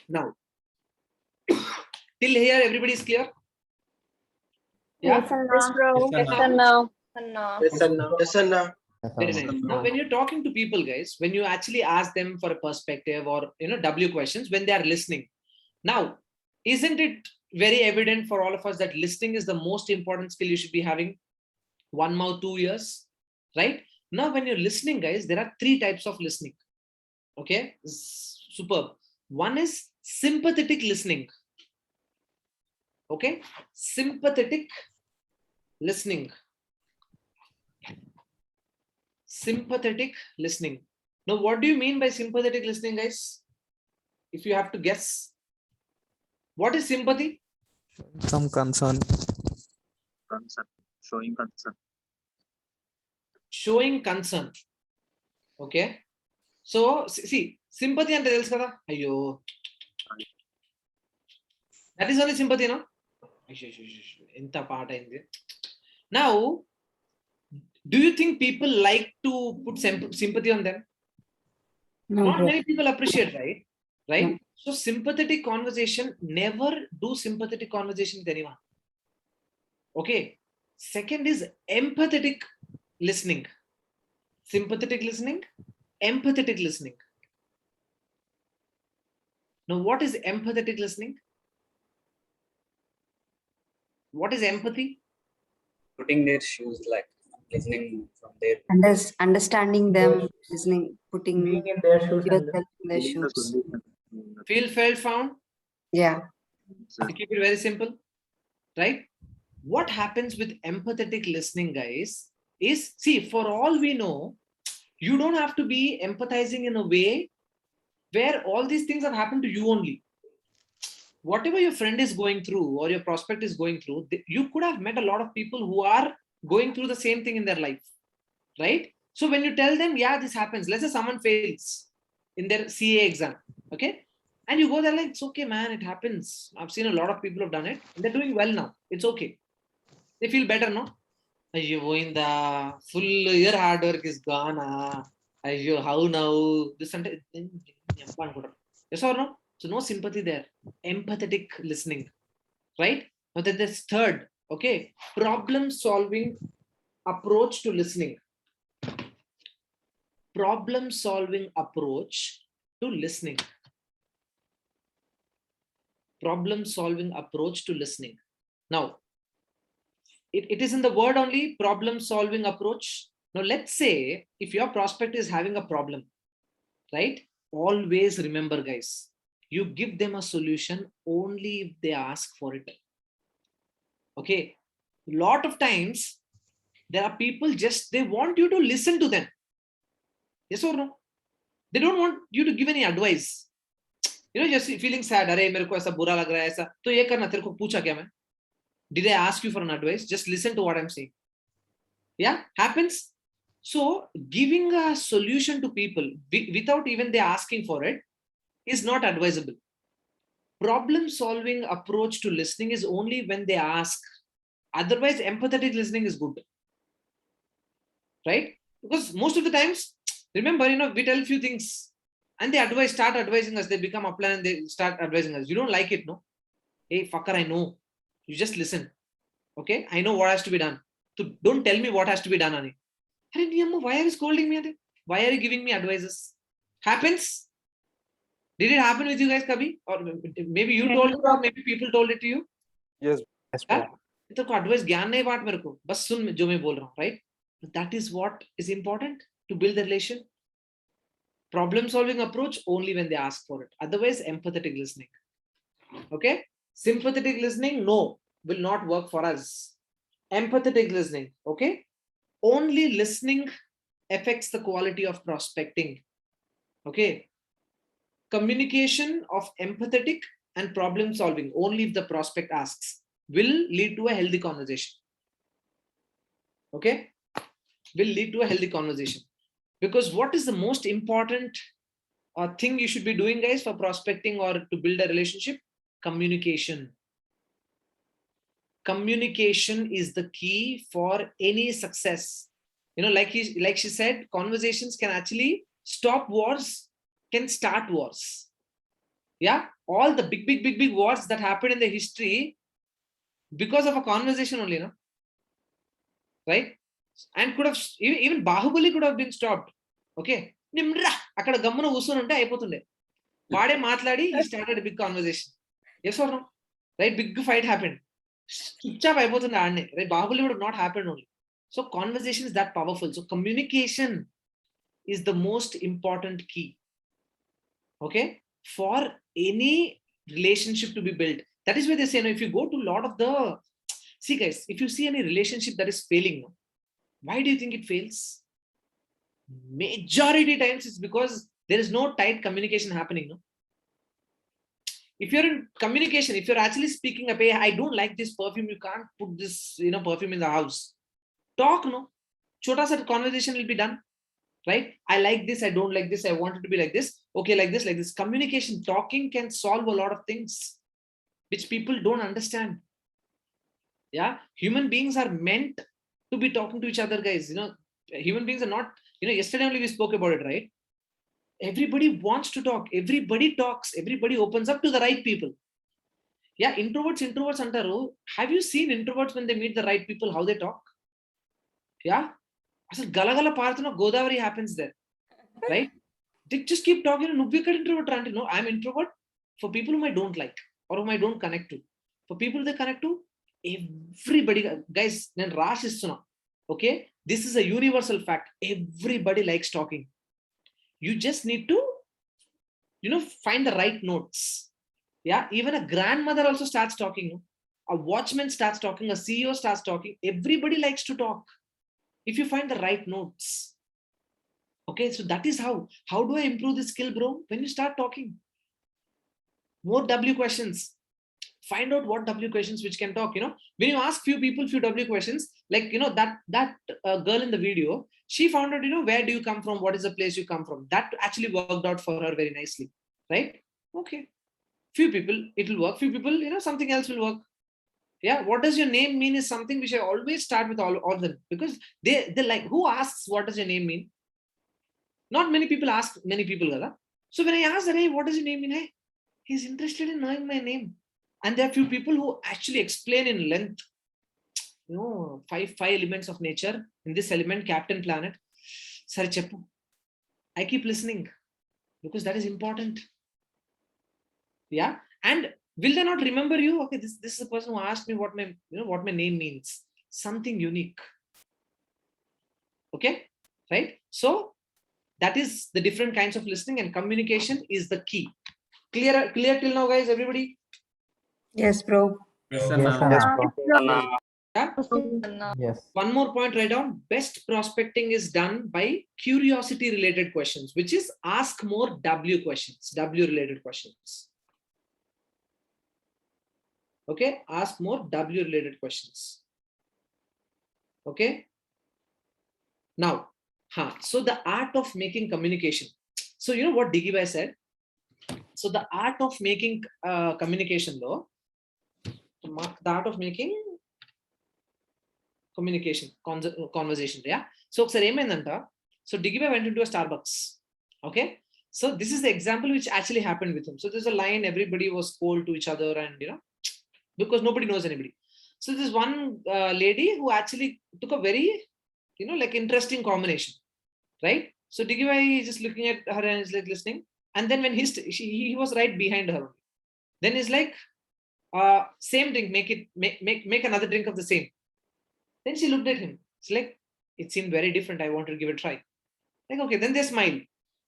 Now, till here, everybody is clear? Yeah. Yes, Anna. Yes, Anna. Yes, Anna. Yes, Anna. Very nice. Now, when you're talking to people, guys, when you actually ask them for a perspective or W questions, when they are listening. Now, isn't it very evident for all of us that listening is the most important skill you should be having? One mouth, 2 ears, right? Now, when you're listening, guys, there are 3 types of listening. Okay, superb. One is sympathetic listening. Okay, sympathetic listening. Sympathetic listening. Now, what do you mean by sympathetic listening, guys? If you have to guess, what is sympathy? Some concern. Concern. Showing concern. Showing concern. Okay. So, see, sympathy and tells kada. Ayyo. That is only sympathy, no? Inta part aindi. Now, do you think people like to put sympathy on them? No, Not bro. many people appreciate, right? Right? No. So sympathetic conversation, never do sympathetic conversation with anyone. Okay. Second is empathetic listening. Sympathetic listening, empathetic listening. Now, what is empathetic listening? What is empathy? Putting their shoes, like listening from their. Understanding them, listening, putting Being in their shoes and yourself in their shoes. Feel, felt, found. Yeah. To keep it very simple, right? What happens with empathetic listening, guys, is, see, for all we know, you don't have to be empathizing in a way where all these things have happened to you only. Whatever your friend is going through or your prospect is going through, you could have met a lot of people who are going through the same thing in their life, right? So when you tell them, yeah, this happens, let's say someone fails in their CA exam, okay? And you go there like, it's okay, man, it happens. I've seen a lot of people have done it. And they're doing well now. It's okay. They feel better, no? Ayyo, in the full year hard work is gone. Ayyo, how now? This and yes or no? So no sympathy there. Empathetic listening, right? Now then there's third, okay? Problem solving approach to listening. Problem solving approach to listening. Problem solving approach to listening. Now, it is in the word only, problem solving approach. Now, let's say if your prospect is having a problem, right? Always remember, guys, you give them a solution only if they ask for it. Okay. A lot of times there are people they want you to listen to them. Yes or no? They don't want you to give any advice. Just feeling sad. Arey, mere ko aisa bura lag raha hai, aisa. To ye karna, tere ko pucha kya main? Did I ask you for an advice? Just listen to what I'm saying. Yeah, happens. So giving a solution to people without even they asking for it is not advisable. Problem solving approach to listening is only when they ask. Otherwise, empathetic listening is good. Right? Because most of the times, remember, we tell a few things and they start advising us. They become upline and they start advising us. You don't like it, no? Hey, fucker, I know. You just listen. Okay? I know what has to be done. So don't tell me what has to be done, Ani. Why are you scolding me? Why are you giving me advices? Happens. Did it happen with you guys, Kabhi? Or maybe you told it, or maybe people told it to you? Yes. तो advice ज्ञान नहीं बांट मेरे को, बस सुन जो मैं बोल रहा हूँ, right? That is what is important to build the relation. Problem solving approach only when they ask for it. Otherwise, empathetic listening. Okay? Sympathetic listening, no, will not work for us. Empathetic listening, okay? Only listening affects the quality of prospecting. Okay? Communication of empathetic and problem solving, only if the prospect asks, will lead to a healthy conversation. Okay? Will lead to a healthy conversation. Because what is the most important thing you should be doing, guys, for prospecting or to build a relationship? Communication. Communication is the key for any success. Like she said, conversations can actually stop wars, can start wars. Yeah, all the big wars that happened in the history because of a conversation only, no? Right? And could have even Bahubali could have been stopped. Okay, nimra akkada gammuna usunu unte ayipotunde. Vaade maatladi, he started a big conversation. Yes or no? Right? Big fight happened. Chupchap ayipotunde aadne. Right? Bahubali would have not happened only. So conversation is that powerful. So communication is the most important key. Okay, for any relationship to be built. That is why they say, no, if you go to a lot of the, see guys, if you see any relationship that is failing, no, why do you think it fails? Majority times it's because there is no tight communication happening, no? If you're in communication, if you're actually speaking up, hey, I don't like this perfume, you can't put this, perfume in the house. Talk, no? Chota sa conversation will be done. Right? I like this, I don't like this, I want it to be like this. Okay, like this, like this. Communication, talking can solve a lot of things which people don't understand. Yeah, human beings are meant to be talking to each other, guys. Human beings are not, yesterday only we spoke about it, right? Everybody wants to talk, everybody talks, everybody opens up to the right people. Yeah, introverts antaru. Have you seen introverts when they meet the right people, how they talk? Yeah, asal galagala paarthuna Godavari happens there, right? They just keep talking. Introvert, no, I'm introvert for people whom I don't like or whom I don't connect to. For people they connect to, everybody, guys, then Rash is okay. This is a universal fact. Everybody likes talking. You just need to, find the right notes. Yeah, even a grandmother also starts talking. A watchman starts talking. A CEO starts talking. Everybody likes to talk. If you find the right notes. Okay, so that is how do I improve this skill, bro? When you start talking, more W questions. Find out what W questions which can talk. When you ask few people few W questions, like that girl in the video, she found out, where do you come from, what is the place you come from. That actually worked out for her very nicely, right? Okay, few people it will work, few people, something else will work. Yeah, what does your name mean is something which I always start with all of them, because they like, who asks what does your name mean? Not many people ask many people, Gala. So when I ask that, hey, what does your name mean? Hey, he's interested in knowing my name. And there are few people who actually explain in length, five elements of nature. In this element, Captain Planet. Sorry, Cheppu. I keep listening because that is important. Yeah. And will they not remember you? Okay, this is the person who asked me what my name means. Something unique. Okay, right? So that is the different kinds of listening, and communication is the key. Clear till now, guys, everybody? Yes, bro. Yes, bro. Yeah? Yes. One more point, write down. Best prospecting is done by curiosity related questions, which is ask more W questions, W related questions. Okay, ask more W related questions. Okay, now so the art of making communication. So what Digibai said. So the art of making communication, though, the art of making communication conversation. Yeah. So so Digibai went into a Starbucks. Okay, so this is the example which actually happened with him. So there's a line, everybody was cold to each other, and because nobody knows anybody. So there's one lady who actually took a very like interesting combination, right? So Digibai is just looking at her and is like listening, and then when he was right behind her, then he's like, same drink, make another drink of the same. Then she looked at him. It's like, it seemed very different, I want to give it a try. Like, okay, then they smiled.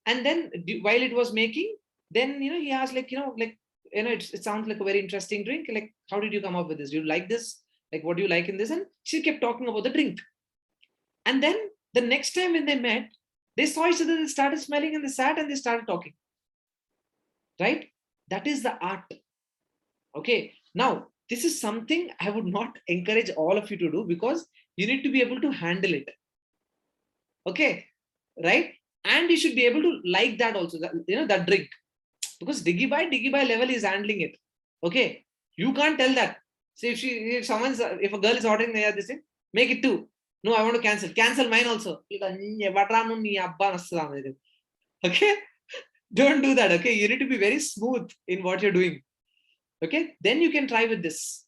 And then while it was making, then he asked, like, it sounds like a very interesting drink. Like, how did you come up with this? Do you like this? Like, what do you like in this? And she kept talking about the drink. And then the next time when they met, they saw each other, they started smiling, and they sat and they started talking. Right? That is the art. Okay. Now, this is something I would not encourage all of you to do, because you need to be able to handle it. Okay. Right? And you should be able to like that also, that drink. Because Digibai level is handling it. Okay. You can't tell that. So if a girl is ordering this thing, make it 2. No, I want to cancel. Cancel mine also. Okay. Don't do that. Okay, you need to be very smooth in what you're doing. Okay, then you can try with this,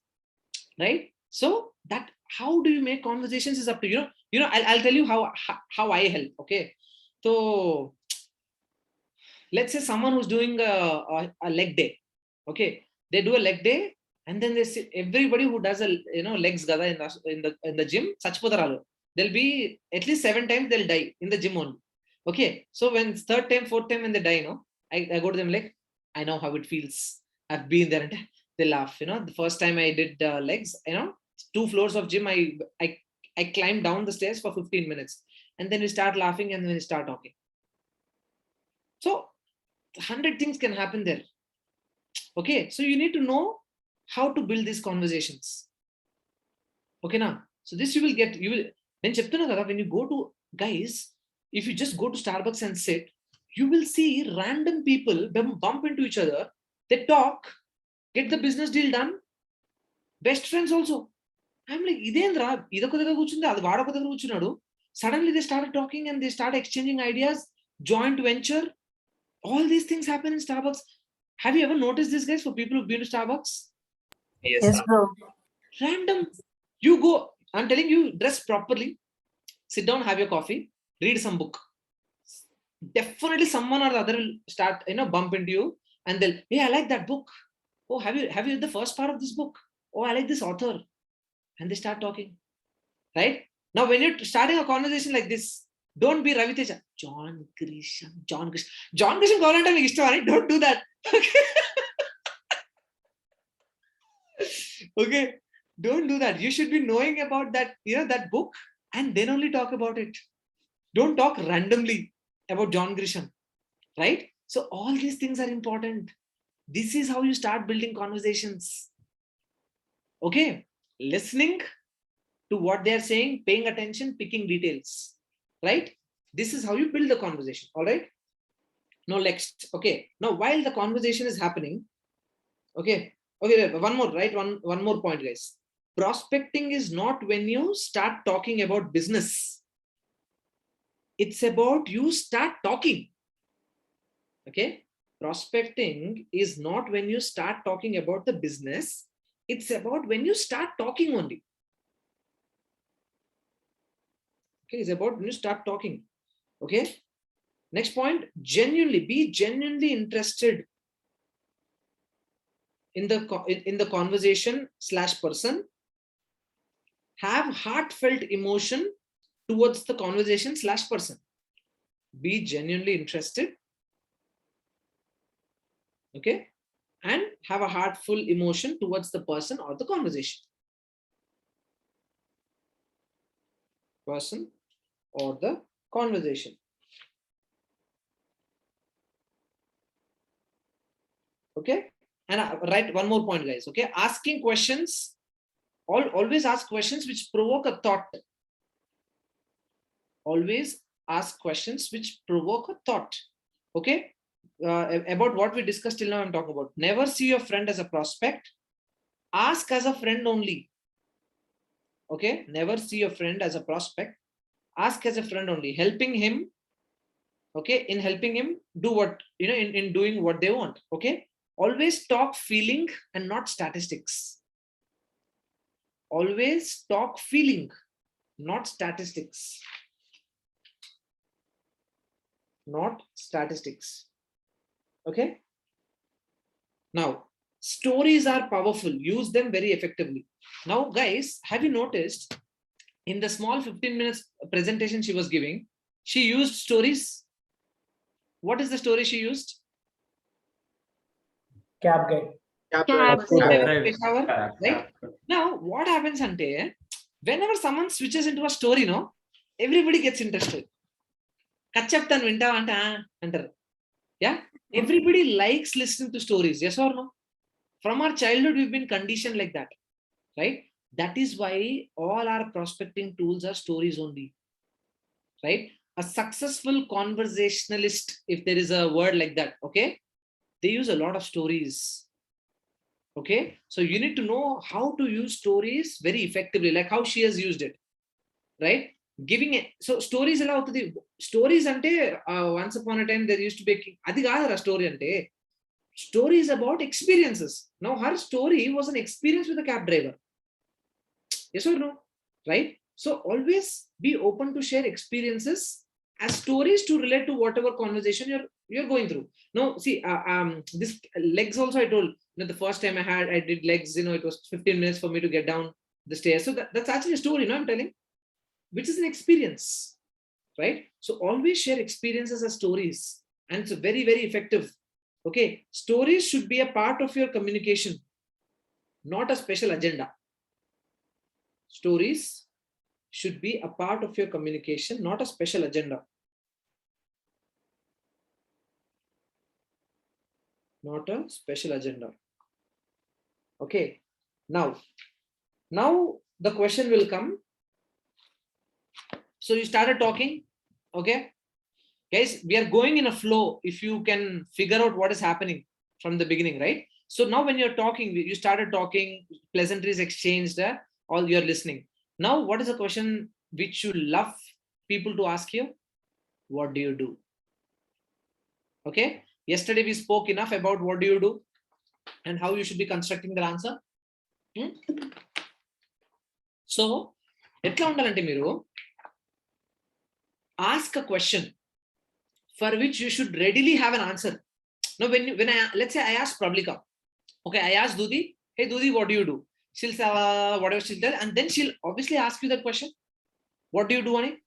right? So that how do you make conversations is up to you. I'll tell you how I help. Okay, so let's say someone who's doing a leg day. Okay, they do a leg day, and then they sit, everybody who does a legs gada in the gym, there'll be at least 7 times they'll die in the gym only. Okay, so when third time, fourth time when they die, I go to them like, I know how it feels. I've been there, and they laugh. The first time I did legs, 2 floors of gym, I climbed down the stairs for 15 minutes, and then we start laughing, and then we start talking. So 100 things can happen there. Okay, so you need to know how to build these conversations. Okay, now, so this you will then when you go to guys, if you just go to Starbucks and sit, you will see random people bump into each other. They talk, get the business deal done, best friends also. I'm like, suddenly they started talking and they started exchanging ideas, joint venture. All these things happen in Starbucks. Have you ever noticed this, guys, for people who've been to Starbucks? Yes, bro. Random. You go, I'm telling you, dress properly, sit down, have your coffee, read some book. Definitely someone or the other will start, bump into you, and they'll, hey, I like that book. Oh, have you read the first part of this book? Oh, I like this author. And they start talking. Right? Now, when you're starting a conversation like this, don't be Ravi Teja. John Grisham. John Grisham Government, right? Don't do that. Okay. Okay. Don't do that. You should be knowing about that, that book, and then only talk about it. Don't talk randomly about John Grisham. Right? So all these things are important. This is how you start building conversations. Okay. Listening to what they're saying, paying attention, picking details, right? This is how you build the conversation. All right. Now next, okay. Now while the conversation is happening, okay, one more, right? One more point, guys. Prospecting is not when you start talking about business. It's about you start talking. Okay. Prospecting is not when you start talking about the business. It's about when you start talking only. Okay, it's about when you start talking. Okay. Next point, be genuinely interested in the conversation / person. Have heartfelt emotion towards the conversation / person. Be genuinely interested. Okay. And have a heartful emotion towards the person or the conversation. Person or the conversation. Okay. And write one more point, guys. Okay. Asking questions. Always ask questions which provoke a thought. Always ask questions which provoke a thought. Okay. About what we discussed till now, I'm talking about. Never see your friend as a prospect. Ask as a friend only. Okay. Never see your friend as a prospect. Ask as a friend only. Helping him. Okay. In helping him do what, in doing what they want. Okay. Always talk feeling and not statistics. Always talk feeling, not statistics. Not statistics. Okay. Now, stories are powerful. Use them very effectively. Now, guys, have you noticed in the small 15 minutes presentation she was giving, she used stories? What is the story she used? Cab guy. Peshawar, right? Now, what happens ante, whenever someone switches into a story, everybody gets interested. Yeah, everybody likes listening to stories. Yes or no? From our childhood, we've been conditioned like that, right? That is why all our prospecting tools are stories only, right? A successful conversationalist, if there is a word like that, okay, they use a lot of stories. Okay, so you need to know how to use stories very effectively, like how she has used it, right? Giving it. So stories allow to the stories ante once upon a time there used to be adi kaadara story ante. Story is about experiences. Now her story was an experience with a cab driver. Yes or no? Right? So always be open to share experiences as stories to relate to whatever conversation you're going through. No, see, this legs also I told. The first time I did legs. It was 15 minutes for me to get down the stairs. So that's actually a story. I'm telling, which is an experience, right? So always share experiences as stories, and it's very, very effective. Okay, stories should be a part of your communication, not a special agenda. Stories should be a part of your communication, not a special agenda. Not a special agenda. Okay, now the question will come. So you started talking, okay? Guys, we are going in a flow if you can figure out what is happening from the beginning, right? So now when you're talking, you started talking, pleasantries exchanged, all you're listening. Now, what is the question which you love people to ask you? What do you do? Okay. Yesterday we spoke enough about what do you do and how you should be constructing the answer. So, etla undalante meeru ask a question for which you should readily have an answer. Now, let's say I ask Prablika, okay, I ask Dudi, hey Dudi, what do you do? She'll say whatever she'll tell, and then she'll obviously ask you that question. What do you do, Ani?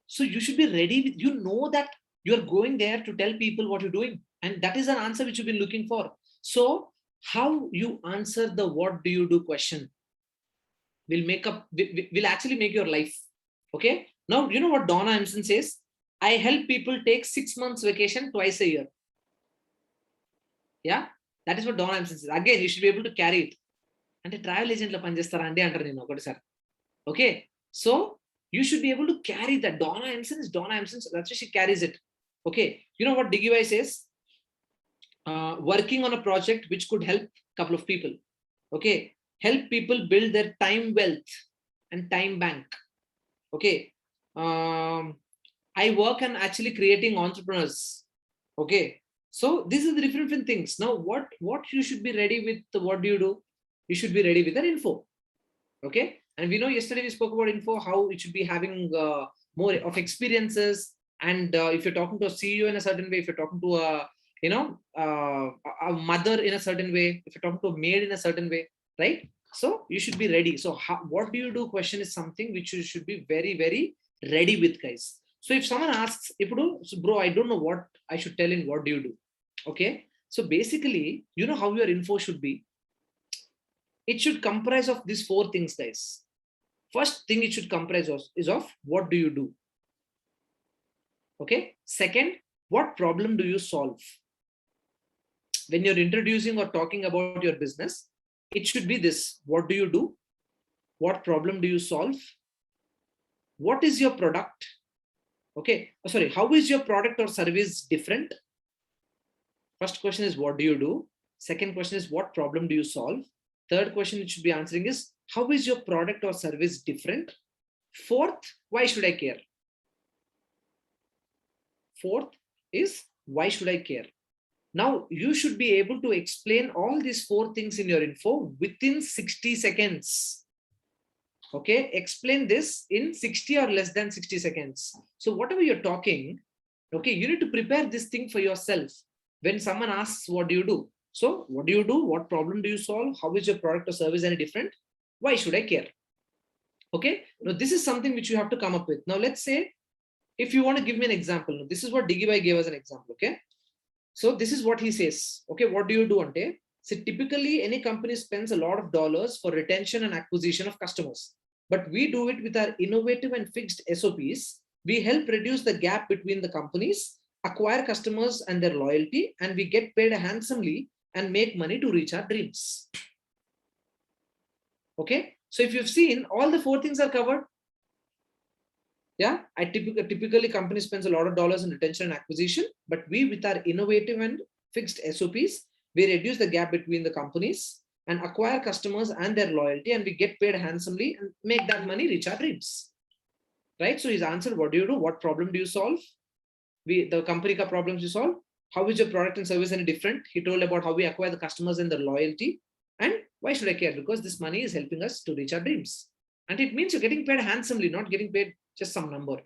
So you should be ready with, that you're going there to tell people what you're doing, and that is an answer which you've been looking for. So how you answer the what do you do question will actually make your life. Okay. Now, you know what Donna Emerson says? I help people take 6 months vacation twice a year. Yeah, that is what Donna Emerson says. Again, you should be able to carry it. And a travel agent la panchestara ante antaru nenu sir. Okay, so you should be able to carry that. Donna Emerson is Donna Emerson. That's why she carries it. Okay, you know what Diggy Vai says? Working on a project which could help a couple of people. Okay, help people build their time wealth and time bank. Okay, I work on actually creating entrepreneurs. Okay, so these are the different things. Now, what you should be ready with? What do you do? You should be ready with an info. Okay, and we know yesterday we spoke about info, how it should be having more of experiences. And if you're talking to a CEO in a certain way, if you're talking to a mother in a certain way, if you're talking to a maid in a certain way, right? So you should be ready. So what do you do question is something which you should be very, very ready with, guys. So if someone asks, so bro, I don't know what I should tell in what do you do? Okay, so basically, you know how your info should be. It should comprise of these 4 things, guys. First thing it should comprise of is of what do you do? Okay. Second, what problem do you solve? When you're introducing or talking about your business, it should be this: what do you do? What problem do you solve? What is your product? Okay. Sorry, how is your product or service different? First question is what do you do? Second question is what problem do you solve? Third question it should be answering is how is your product or service different? Fourth, why should I care? Fourth is why should I care? Now you should be able to explain all these 4 things in your info within 60 seconds. Okay, explain this in 60 or less than 60 seconds. So whatever you're talking, okay, you need to prepare this thing for yourself. When someone asks, what do you do? So what do you do? What problem do you solve? How is your product or service any different? Why should I care? Okay, now this is something which you have to come up with. Now let's say, if you want to give me an example, this is what Digibai gave us an example. Okay, so this is what he says. Okay, what do you do, Ante? So typically any company spends a lot of dollars for retention and acquisition of customers, but we do it with our innovative and fixed SOPs. We help reduce the gap between the companies, acquire customers and their loyalty, and we get paid handsomely and make money to reach our dreams. Okay, so if you've seen, all the 4 things are covered. Yeah, typically company spends a lot of dollars in retention and acquisition, but we, with our innovative and fixed SOPs, we reduce the gap between the companies and acquire customers and their loyalty, and we get paid handsomely and make that money reach our dreams. right? So he's answered, what do you do? What problem do you solve? The company ka problems you solve. How is your product and service any different? He told about how we acquire the customers and their loyalty. And why should I care? Because this money is helping us to reach our dreams. And it means you're getting paid handsomely, not getting paid just some number,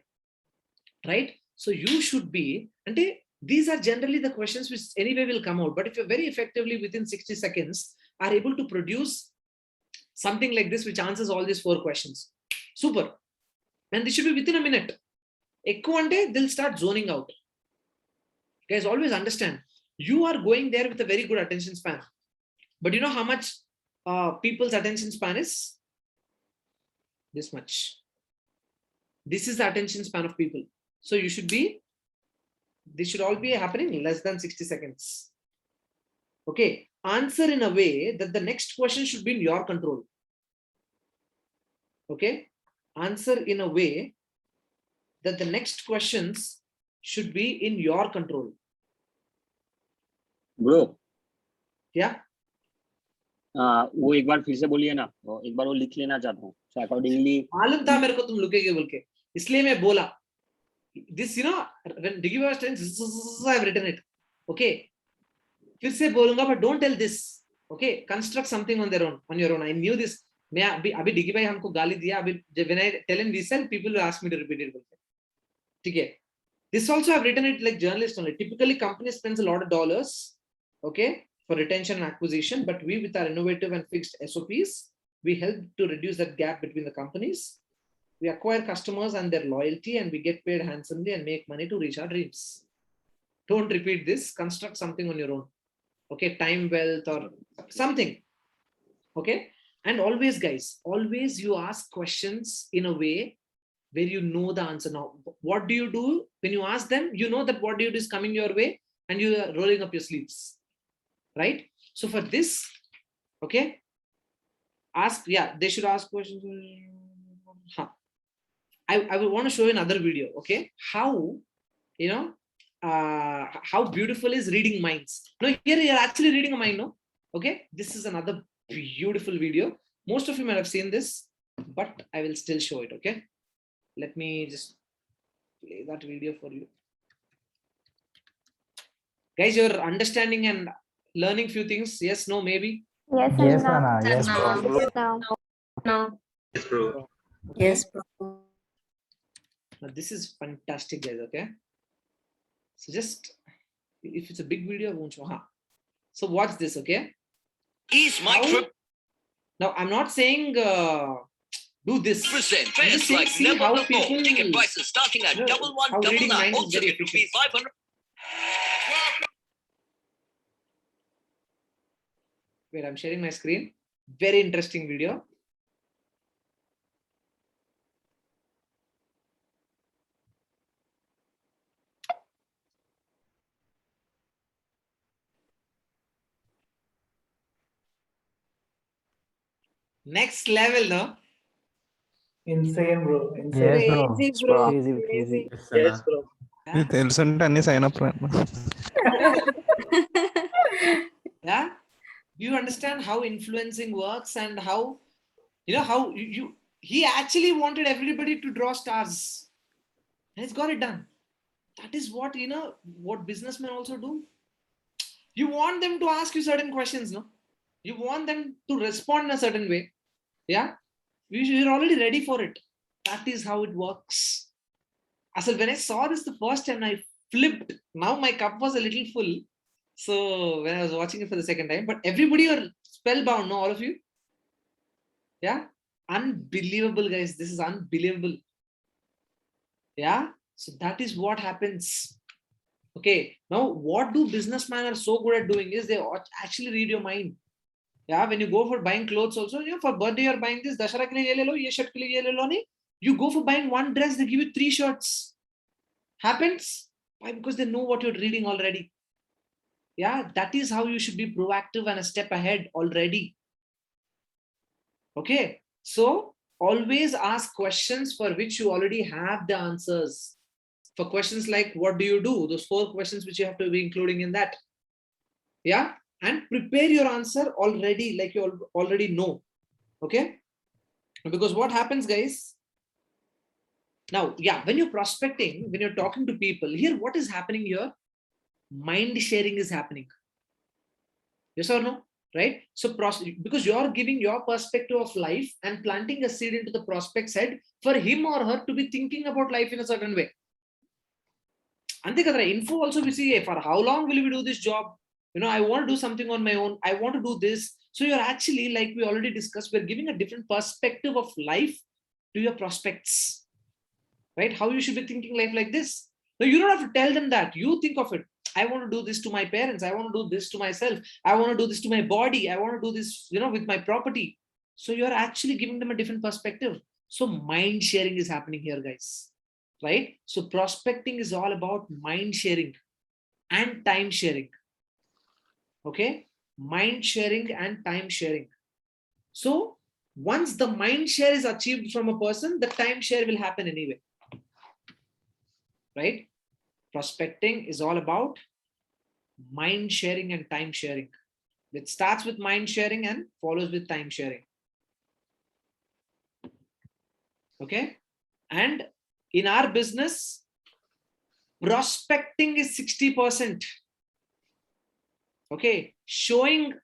right? So you should be, and these are generally the questions which anyway will come out. But if you're very effectively within 60 seconds are able to produce something like this, which answers all these 4 questions, super. And this should be within a minute. One day they'll start zoning out. Guys, always understand, you are going there with a very good attention span. But you know how much people's attention span is? This much. This is the attention span of people. So you should be, this should all be happening in less than 60 seconds. Okay. Answer in a way that the next question should be in your control. Okay. Answer in a way that the next questions should be in your control. Bro, Yeah. वो एक बार फिर से बोलिए ना, एक बार वो लिख लेना चाहता हूँ, so accordingly मालूम था मेरे को तुम लुकेगे बोल के, इसलिए मैं बोला. This, you know, when Diggy was telling, I've written it. Okay. फिर से बोलूंगा, but don't tell this. Okay. Construct something on your own. I knew this. मैं अभी डिगी भाई हमको गाली दिया, अभी when I tell in this, people will ask me to repeat it. ठीक है. This also I've written it like journalist only. Typically, company spends a lot of dollars, okay, for retention and acquisition, but we, with our innovative and fixed SOPs, we help to reduce that gap between the companies. We acquire customers and their loyalty, and we get paid handsomely and make money to reach our dreams. Don't repeat this. Construct something on your own. Okay, time wealth or something. Okay, and always, guys, always you ask questions in a way where you know the answer. Now, what do you do when you ask them? You know that what do you do is coming your way, and you are rolling up your sleeves, right? So for this, okay, ask. Yeah, they should ask questions. Huh. I will want to show you another video. Okay, how, you know, how beautiful is reading minds. No, here you're actually reading a mind. No, okay, this is another beautiful video. Most of you might have seen this, but I will still show it. Okay. Let me just play that video for you. Guys, you're understanding and learning few things. Yes, no, maybe. Yes, Yes, and Anna. Yes, bro. now. No. yes, bro. Yes, bro. Now, this is fantastic, guys. Okay. So just, if it's a big video, I won't show. So watch this, okay? Is my How- trip Now, I'm not saying do this. percent I'm fares just saying, like see never how before. people, Ticket prices starting at you know, how reading 1199. minds is Also very get efficient. rupees 500. Wait, I'm sharing my screen. Very interesting video. Next level, no? Insane, bro. Insane. Yes, bro. Crazy, bro. Crazy. Yes, bro. ఇది తెలుసుంటే అన్ని sign up Yeah. Do you understand how influencing works and how, you know, how he actually wanted everybody to draw stars. And he's got it done. That is what, you know, what businessmen also do. You want them to ask you certain questions, no? You want them to respond in a certain way. Yeah. You're already ready for it. That is how it works. So when I saw this the first time, I flipped. Now my cup was a little full. So when I was watching it for the second time, but everybody are spellbound, no, all of you? Yeah. Unbelievable, guys. This is unbelievable. Yeah. So that is what happens. Okay. Now, what do businessmen are so good at doing is they actually read your mind. Yeah. When you go for buying clothes also, you know, for birthday you're buying this, Dashara ke liye ye le lo, ye shirt ke liye ye le lo, nahi. You go for buying one dress, they give you 3 shirts. Happens. Why? Because they know what you're reading already. Yeah, that is how you should be proactive and a step ahead already. Okay, so always ask questions for which you already have the answers. For questions like, what do you do? Those 4 questions which you have to be including in that. Yeah, and prepare your answer already, like you already know. Okay, because what happens, guys? Now, yeah, when you're prospecting, when you're talking to people, here, what is happening here? Mind sharing is happening. Yes or no? Right? So, because you're giving your perspective of life and planting a seed into the prospect's head for him or her to be thinking about life in a certain way. Ante kadra, info also we see, for how long will we do this job? I want to do something on my own. I want to do this. So you're actually, like we already discussed, we're giving a different perspective of life to your prospects, right? How you should be thinking life like this. No, you don't have to tell them that. You think of it. I want to do this to my parents. I want to do this to myself. I want to do this to my body. I want to do this, with my property. So you're actually giving them a different perspective. So mind sharing is happening here, guys, right? So prospecting is all about mind sharing and time sharing. Okay, mind sharing and time sharing. So once the mind share is achieved from a person, the time share will happen anyway, right? Prospecting is all about mind sharing and time sharing. It starts with mind sharing and follows with time sharing. Okay, and in our business, prospecting is 60%. Okay, showing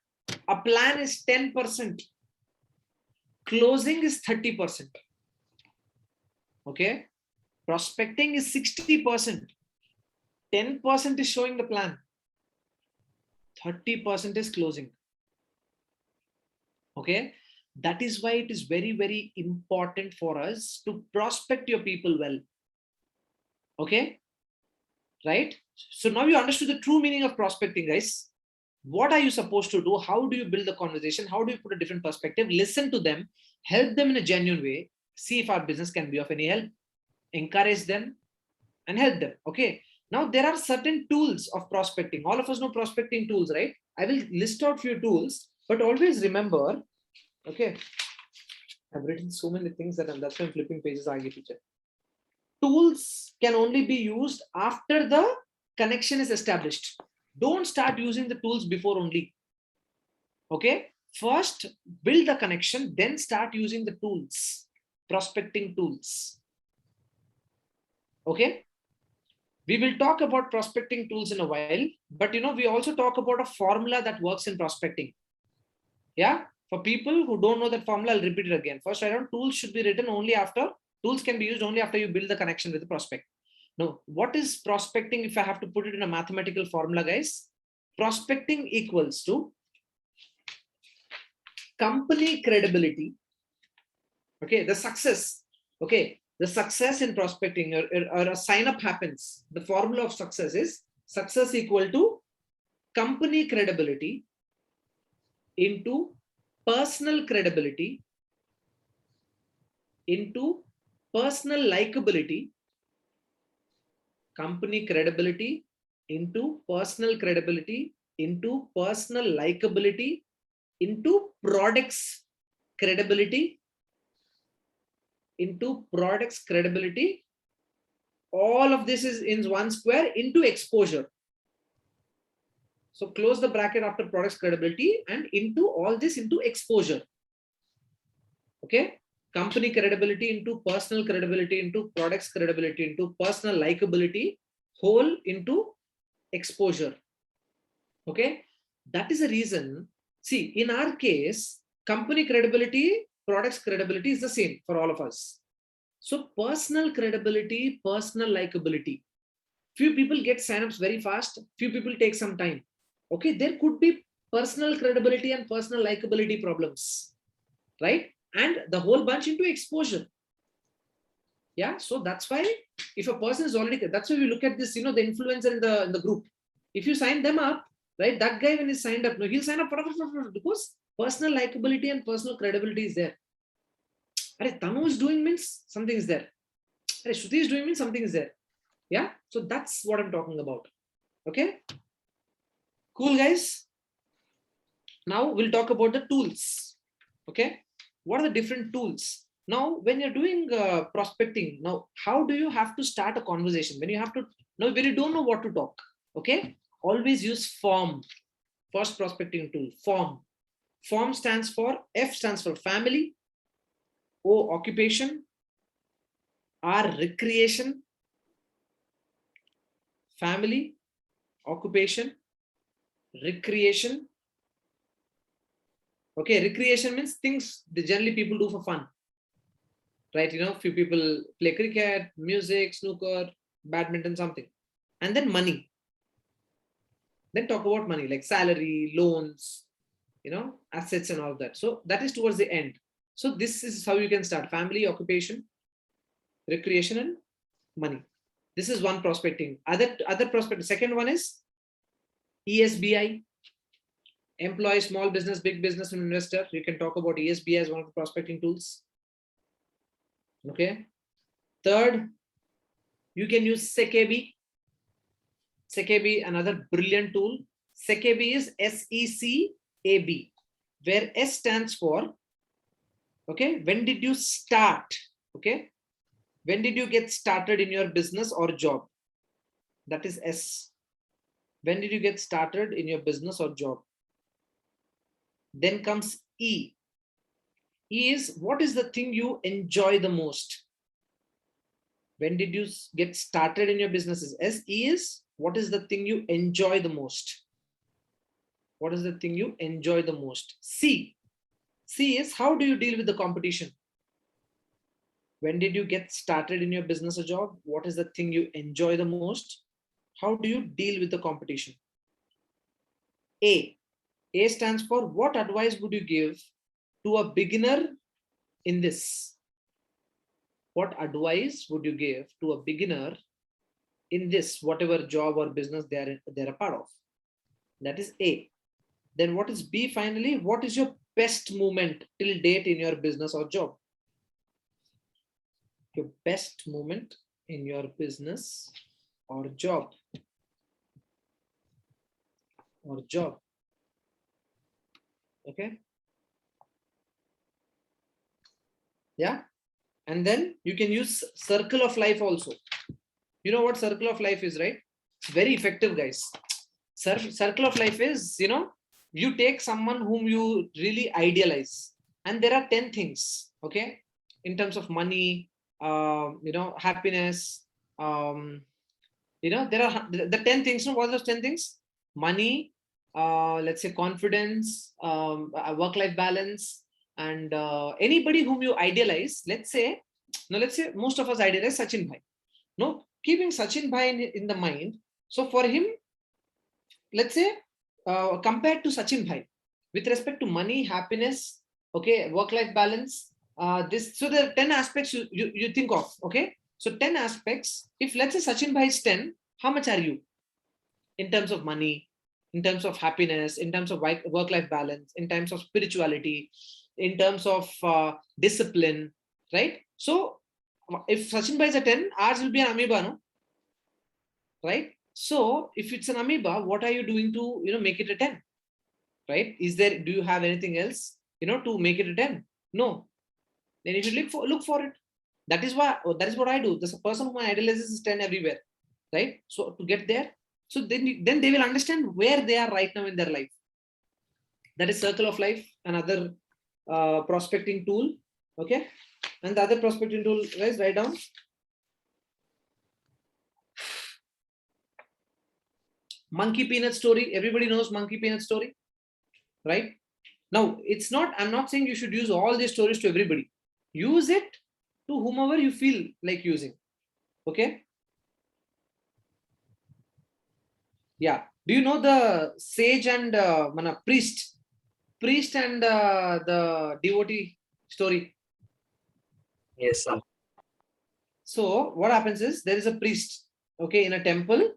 a plan is 10%. Closing is 30%. Okay, prospecting is 60%. 10% is showing the plan. 30% is closing. Okay, that is why it is very, very important for us to prospect your people well. Okay, right? So now you understood the true meaning of prospecting, guys. What are you supposed to do? How do you build the conversation? How do you put a different perspective? Listen to them, help them in a genuine way, see if our business can be of any help, encourage them and help them. Okay, now there are certain tools of prospecting. All of us know prospecting tools, right? I will list out few tools, but always remember, okay, I've written so many things that that's why I'm flipping pages. Teacher. Tools can only be used after the connection is established. Don't start using the tools before only. Okay, first build the connection, then start using the tools, prospecting tools. Okay, we will talk about prospecting tools in a while, but we also talk about a formula that works in prospecting. Yeah, for people who don't know that formula, I'll repeat it again. First, write down tools should be written only after, tools can be used only after you build the connection with the prospect. Now, what is prospecting? If I have to put it in a mathematical formula, guys, prospecting equals to company credibility. Okay, the success. Okay, the success in prospecting or a sign up happens. The formula of success is success equal to company credibility into personal credibility into personal likability. Company credibility into personal credibility into personal likability into products credibility into products credibility. All of this is in one square into exposure. So close the bracket after products credibility and into all this into exposure. Okay, company credibility into personal credibility into products credibility into personal likability, whole into exposure. Okay, that is the reason. See, in our case, company credibility, products credibility is the same for all of us. So personal credibility, personal likability. Few people get signups very fast. Few people take some time. Okay, there could be personal credibility and personal likability problems, right? And the whole bunch into exposure. Yeah, so that's why if a person is already, that's why we look at this, the influencer in the group. If you sign them up, right, that guy when he's signed up, no, he'll sign up because personal likability and personal credibility is there. Tanu is doing means something is there. Shruti is doing means something is there. Yeah, so that's what I'm talking about. Okay, cool, guys. Now we'll talk about the tools. Okay, what are the different tools? Now, when you're doing prospecting, now how do you have to start a conversation? When you have to, now when you don't know what to talk, okay, always use form. First prospecting tool, form. Form stands for, F stands for family, O occupation, are recreation, family, occupation, recreation. Okay, recreation means things that generally people do for fun. Right, few people play cricket, music, snooker, badminton, something. And then money. Then talk about money, like salary, loans, assets and all that. So that is towards the end. So this is how you can start: family, occupation, recreation, and money. This is one prospecting. Other prospect. Second one is ESBI, employee, small business, big business, and investor. You can talk about ESBI as one of the prospecting tools. Okay. Third, you can use SECAB. SECAB, another brilliant tool. SECAB is SECAB, where S stands for, okay, when did you start? Okay, when did you get started in your business or job? That is S. When did you get started in your business or job? Then comes E. E is, what is the thing you enjoy the most? When did you get started in your businesses? S. E is, what is the thing you enjoy the most? What is the thing you enjoy the most? C. C is, how do you deal with the competition? When did you get started in your business or job? What is the thing you enjoy the most? How do you deal with the competition? A. A stands for, what advice would you give to a beginner in this? What advice would you give to a beginner in this, whatever job or business they're a part of? That is A. Then what is B finally? What is your best moment till date in your business or job? Your best moment in your business or job. Okay. Yeah. And then you can use circle of life also. You know what circle of life is, right? It's very effective, guys. Circle of life is, you take someone whom you really idealize, and there are 10 things, okay, in terms of money, happiness, there are the 10 things. What are those 10 things? Money, let's say confidence, work-life balance, and anybody whom you idealize. Let's say most of us idealize Sachin Bhai. No, keeping Sachin Bhai in the mind. So for him, let's say, compared to Sachin Bhai, with respect to money, happiness, okay, work-life balance, so there are 10 aspects you think of, okay? So 10 aspects. If let's say Sachin Bhai is 10, how much are you in terms of money, in terms of happiness, in terms of work-life balance, in terms of spirituality, in terms of discipline, right? So if Sachin Bhai is a 10, ours will be an amoeba, no? Right? So if it's an amoeba, what are you doing to make it a 10? Right? Do you have anything else to make it a 10? No. Then you should look for it. That is what I do. There's a person who idealizes is 10 everywhere. Right? So to get there, so then they will understand where they are right now in their life. That is circle of life, another prospecting tool. Okay. And the other prospecting tool, guys, write down. Monkey peanut story. Everybody knows monkey peanut story, right? Now, I'm not saying you should use all these stories to everybody. Use it to whomever you feel like using. Okay. Yeah. Do you know the sage and priest and the devotee story? Yes, sir. So what happens is, there is a priest, okay, in a temple.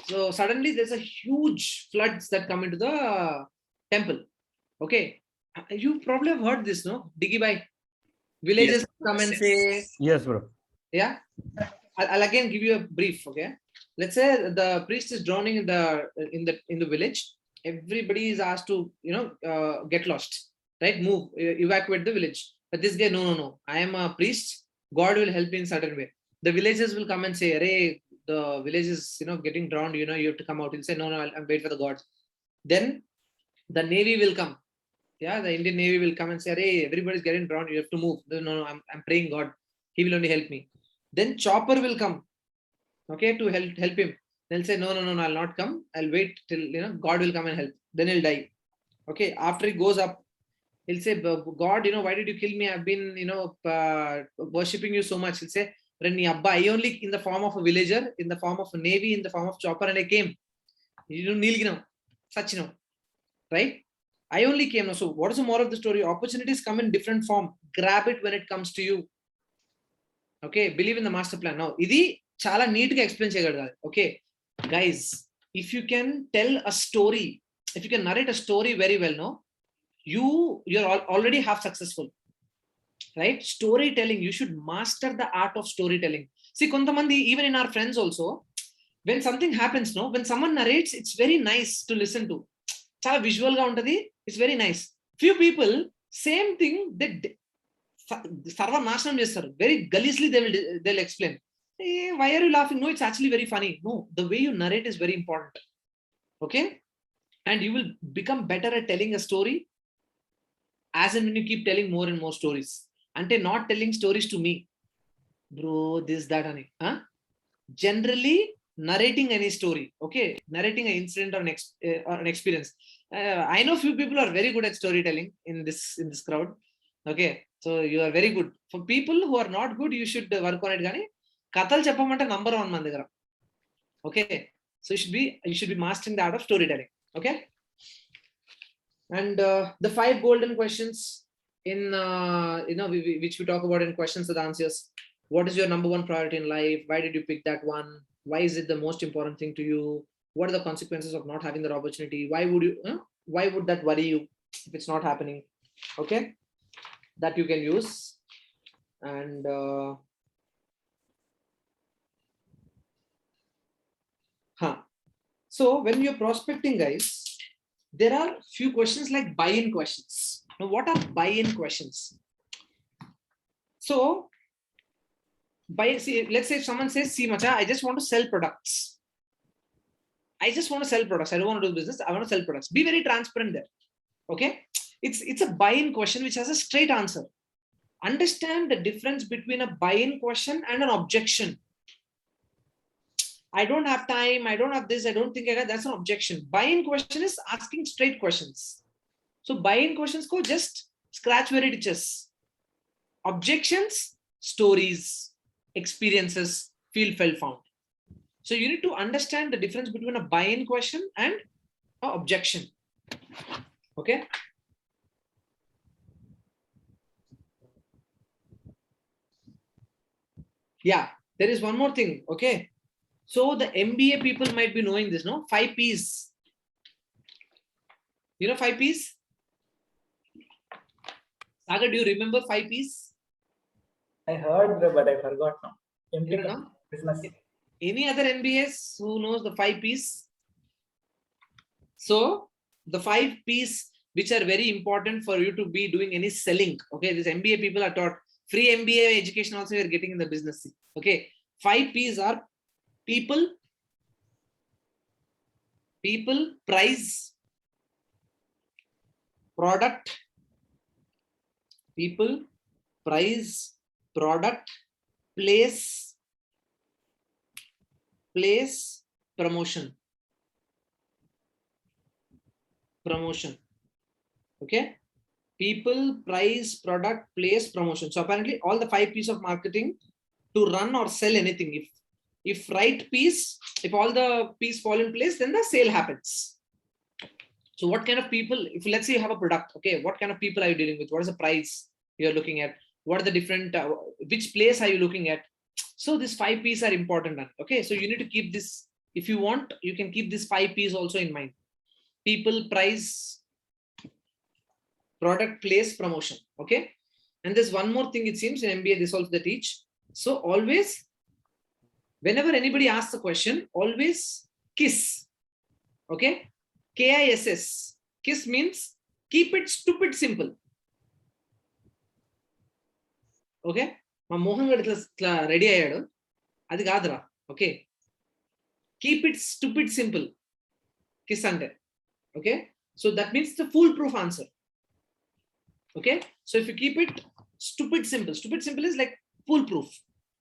So suddenly there's a huge floods that come into the temple. Okay. You probably have heard this, no? Diggy bhai. Villages come and say, Yes, bro. yeah. I'll again give you a brief. Okay. Let's say the priest is drowning in the village. Everybody is asked to get lost, right? Move, evacuate the village. But this guy, no. I am a priest. God will help me in certain way. The villagers will come and say, "Arey, the village is getting drowned. You have to come out." He'll say, "No, I'll wait for the gods." Then the navy will come. Yeah, the Indian Navy will come and say, "Hey, everybody's getting drowned. You have to move." No, I'm praying God. He will only help me. then chopper will come, okay, to help him. They'll say, no, I'll not come. I'll wait till, God will come and help. Then he'll die. Okay. After he goes up, he'll say, God, why did you kill me? I've been, worshipping you so much. He'll say, Rani Abba, I only in the form of a villager, in the form of a navy, in the form of chopper, and I came. Such, right? I only came. So what is the moral of the story? Opportunities come in different form. Grab it when it comes to you. Okay. Believe in the master plan. Now, idi chala neat ga explain cheyagadaru. Okay. Guys, if you can tell a story, if you can narrate a story very well, no, you're already half successful, right? Storytelling, you should master the art of storytelling. See, kontamandi, even in our friends also, when something happens, no, when someone narrates, it's very nice to listen to. Chala visual ga untadi, it's very nice. Few people, same thing, they sarva nasanam chestaru, very gallishly they'll explain. Hey, why are you laughing? No, it's actually very funny. No, the way you narrate is very important. Okay. And you will become better at telling a story as and when you keep telling more and more stories. Ante not telling stories to me, bro, this, that, ani. Generally narrating any story, okay, narrating an incident or an experience. I know few people are very good at storytelling in this crowd. Okay, so you are very good. For people who are not good, you should work on it. Gani kathalu cheppamante number 1 man దగ్గర. Okay, so you should be mastering the art of storytelling. Okay. And the 5 golden questions in which we talk about in questions and answers. What is your number 1 priority in life? Why did you pick that one? Why is it the most important thing to you? What are the consequences of not having that opportunity? Why would that worry you if it's not happening? Okay, that you can use. And so when you're prospecting, guys, there are few questions like buy-in questions. Now, what are buy-in questions? So, let's say if someone says, see, Macha, I just want to sell products. I just want to sell products. I don't want to do business. I want to sell products. Be very transparent there. Okay. It's a buy-in question which has a straight answer. Understand the difference between a buy-in question and an objection. I don't have time. I don't have this. I don't think I got. That's an objection. Buy-in question is asking straight questions. So buy-in questions go just scratch where it itches. Objections, stories, experiences, feel, felt, found. So you need to understand the difference between a buy-in question and an objection. Okay. Yeah, there is one more thing. Okay. So the MBA people might be knowing this, no? 5 P's. You know 5 P's? Sagar, do you remember 5 P's? I heard, but I forgot now. You know? Business. Any other MBAs who knows the 5 P's? So the 5 P's which are very important for you to be doing any selling. Okay, this MBA people are taught free MBA education also you are getting in the business. Okay, 5 P's are people, price, product, people, price, product, place, promotion. Okay, people, price, product, place, promotion. So apparently all the 5 P's of marketing to run or sell anything, if right piece, if all the P's fall in place, then the sale happens. So what kind of people, if let's say you have a product, okay, what kind of people are you dealing with? What is the price you're looking at? What are the different, which place are you looking at? So these 5 P's are important. Okay, so you need to keep this. If you want, you can keep these 5 P's also in mind. People, price, product, place, promotion. Okay. And there's one more thing, it seems in MBA, this also they teach. So always, whenever anybody asks a question, always KISS. Okay. KISS. KISS means keep it stupid simple. Okay. మా మోహన్ గారు ఇట్లా ready అయ్యాడు, అది కాదురా. Okay, keep it stupid simple kiss అంటే. Okay, so that means the foolproof answer. Okay, so if you keep it stupid simple is like foolproof.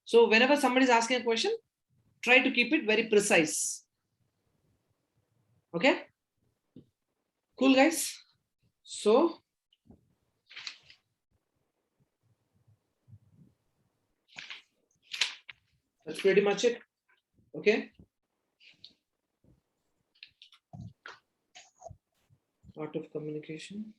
So whenever somebody is asking a question, try to keep it very precise. Okay? Cool, guys. So that's pretty much it. Okay. Art of communication.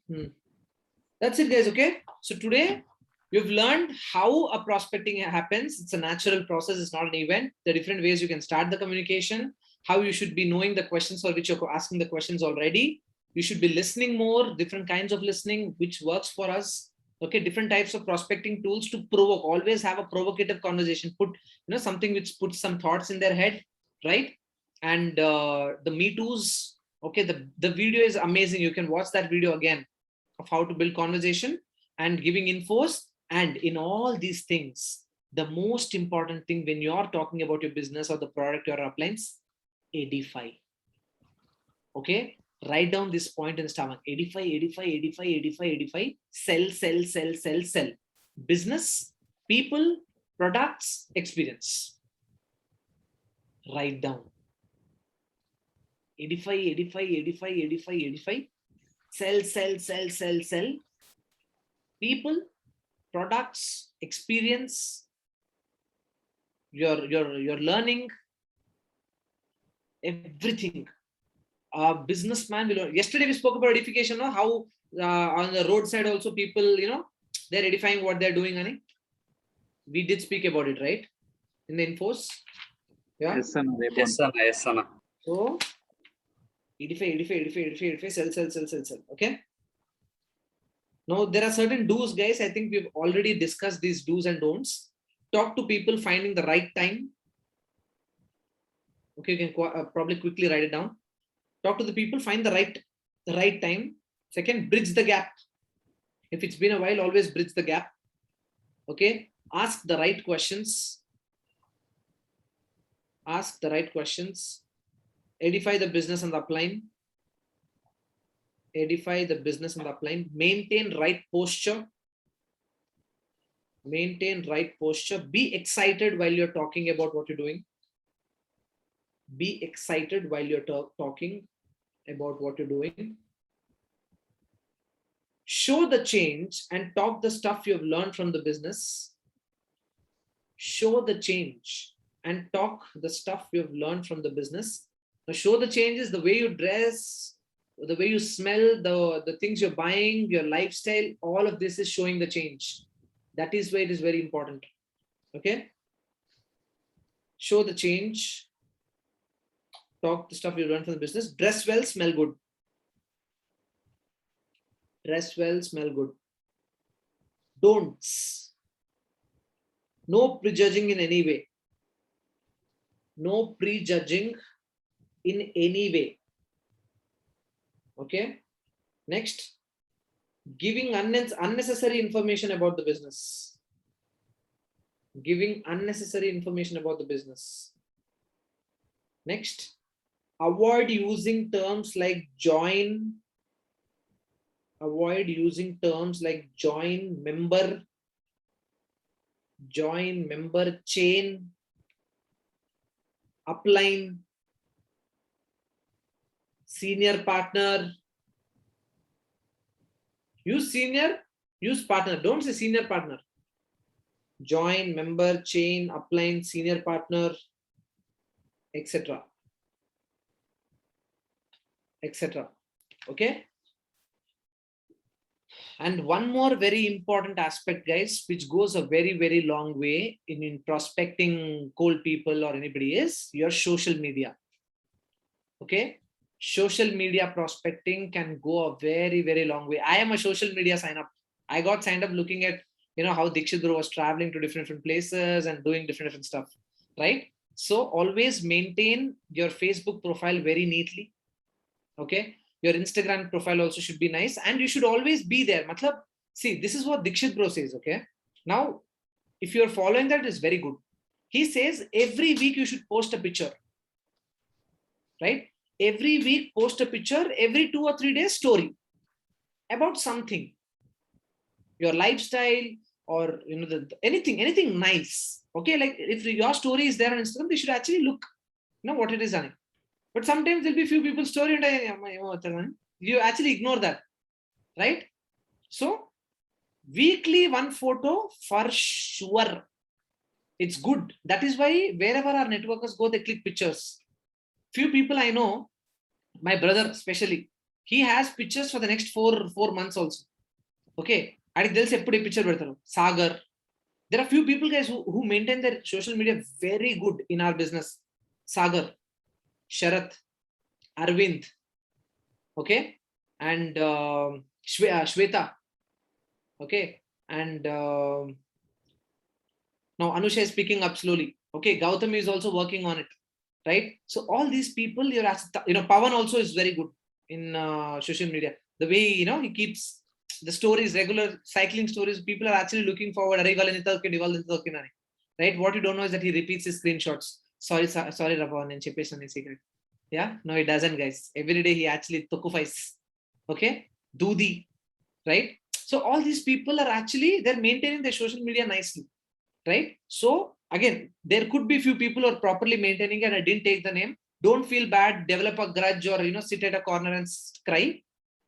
That's it, guys. Okay. So today you've learned how a prospecting happens. It's a natural process. It's not an event. The different ways you can start the communication, how you should be knowing the questions for which you're asking the questions already. You should be listening more, different kinds of listening, which works for us. Okay. Different types of prospecting tools to provoke. Always have a provocative conversation. Put, something which puts some thoughts in their head, right? And the Me Too's. Okay, the video is amazing. You can watch that video again of how to build conversation and giving infos. And in all these things, the most important thing when you're talking about your business or the product you're applying, edify. Okay, write down this point in the stomach. Edify, edify, edify, edify, edify. Sell, sell, sell, sell, sell. Business, people, products, experience. Write down. Edify, edify, edify, edify, edify. Sell, sell, sell, sell, sell. People, products, experience, your learning, everything. A businessman will learn. Yesterday we spoke about edification, no? How on the roadside also people, they're edifying what they're doing, Ani. We did speak about it, right? In the infos. Yeah. Yes, sir. So edify, edify, edify, edify, edify, sell, sell, sell, sell, sell. Okay. Now there are certain do's, guys. I think we've already discussed these do's and don'ts. Talk to people, finding the right time. Okay, you can probably quickly write it down. Talk to the people, find the right time. Second, bridge the gap. If it's been a while, always bridge the gap. Okay, ask the right questions. Ask the right questions. Edify the business and the upline. Edify the business and the upline. Maintain right posture. Maintain right posture. Be excited while you're talking about what you're doing. Be excited while you're talking about what you're doing. Show the change and talk the stuff you've learned from the business. Show the change and talk the stuff you've learned from the business. Now, show the changes, the way you dress, the way you smell, the things you're buying, your lifestyle, all of this is showing the change. That is why it is very important. Okay. Show the change. Talk the stuff you learn from the business. Dress well, smell good. Dress well, smell good. Don'ts. No prejudging in any way. No prejudging in any way. Okay. Next, giving unnecessary information about the business. Giving unnecessary information about the business. Next, avoid using terms like join. Avoid using terms like join, member, chain, upline, senior partner. Use senior, use partner. Don't say senior partner. Join, member, chain, upline, senior partner, etc. etc. Okay. And one more very important aspect, guys, which goes a very, very long way in prospecting cold people or anybody, is your social media. Okay. Social media prospecting can go a very, very long way. I am a social media sign up. I got signed up looking at, how Dikshit Bro was traveling to different places and doing different stuff, right? So always maintain your Facebook profile very neatly. Okay. Your Instagram profile also should be nice, and you should always be there. Matlab, see, this is what Dikshit Bro says. Okay. Now, if you're following that, is very good. He says every week you should post a picture, right? Every week post a picture, every 2 or 3 days story about something, your lifestyle, or anything nice. Okay, like if your story is there on Instagram, they should actually look, what it is running. But sometimes there'll be few people story and you actually ignore that, right? So weekly one photo for sure. It's good. That is why wherever our networkers go, they click pictures. Few people I know, my brother especially, he has pictures for the next four months also. Okay. And they'll say, put a picture better. Sagar. There are few people, guys, who maintain their social media very good in our business. Sagar, Sharath, Arvind, okay, and Shweta, okay, and now Anusha is picking up slowly. Okay, Gautam is also working on it, right? So all these people, Pawan also is very good in social media. The way he keeps the stories, regular cycling stories, people are actually looking forward. Right? What you don't know is that he repeats his screenshots. Sorry, Ravan and Chipes and secret. Yeah, no, it doesn't, guys. Every day he actually tokufies. Okay, Dudi, right? So all these people are actually, they're maintaining their social media nicely, right? So again, there could be few people who are properly maintaining it, and I didn't take the name. Don't feel bad, develop a grudge, or sit at a corner and cry.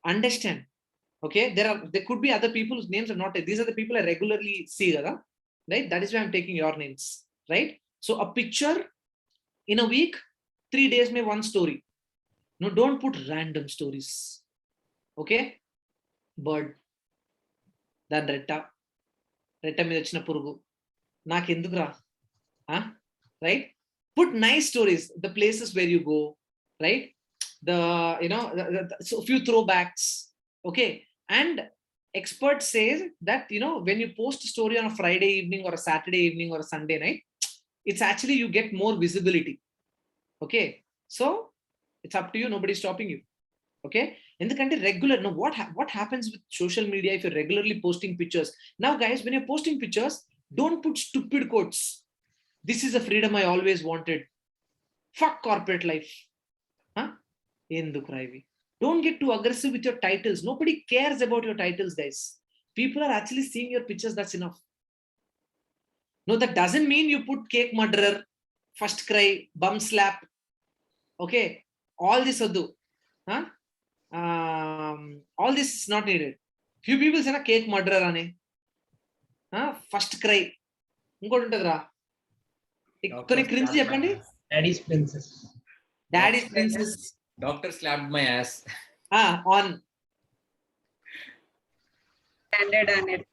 Understand. Okay, there could be other people whose names are not. These are the people I regularly see, right? That is why I'm taking your names, right? So a picture in a week, 3 days may one story. No, don't put random stories. Okay, bird, then retta మీద వచ్చిన పురుగు నాకెందుకురా, right? Put nice stories, the places where you go, right? So few throwbacks, okay? And experts say that when you post a story on a Friday evening or a Saturday evening or a Sunday night, it's actually you get more visibility. Okay, so it's up to you, nobody's stopping you. Okay, in the country regular. Now what happens with social media if you're regularly posting pictures? Now guys, when you're posting pictures, don't put stupid quotes. This is a freedom I always wanted. Fuck corporate life. Don't get too aggressive with your titles. Nobody cares about your titles, guys. People are actually seeing your pictures. That's enough. No, that doesn't mean you put cake murderer, first cry, bum slap. Okay, all this adu. All this is not needed. Few people say na cake murderer ane, first cry. ఇంకోటి ఉంటుందిరా, కొన్ని cringe చెప్పండి. Daddy's princess. Daddy's princess. Doctor slapped my ass. On. Landed on Earth.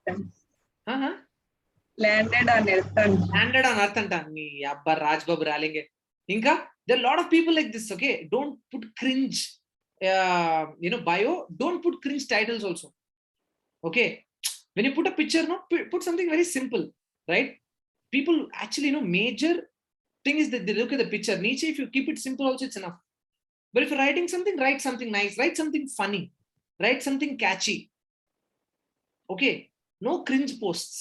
Landed on Earth అంట. మీ అబ్బా రాజ్బాబు రాలింగే. ఇంకా there are a lot of people like this. Okay, don't put cringe bio. Don't put cringe titles also. Okay, when you put a picture, put something very simple, right? People actually major thing is that they look at the picture. Niche, if you keep it simple also, it's enough. But if you're writing something, write something nice, write something funny, write something catchy. Okay, no cringe posts.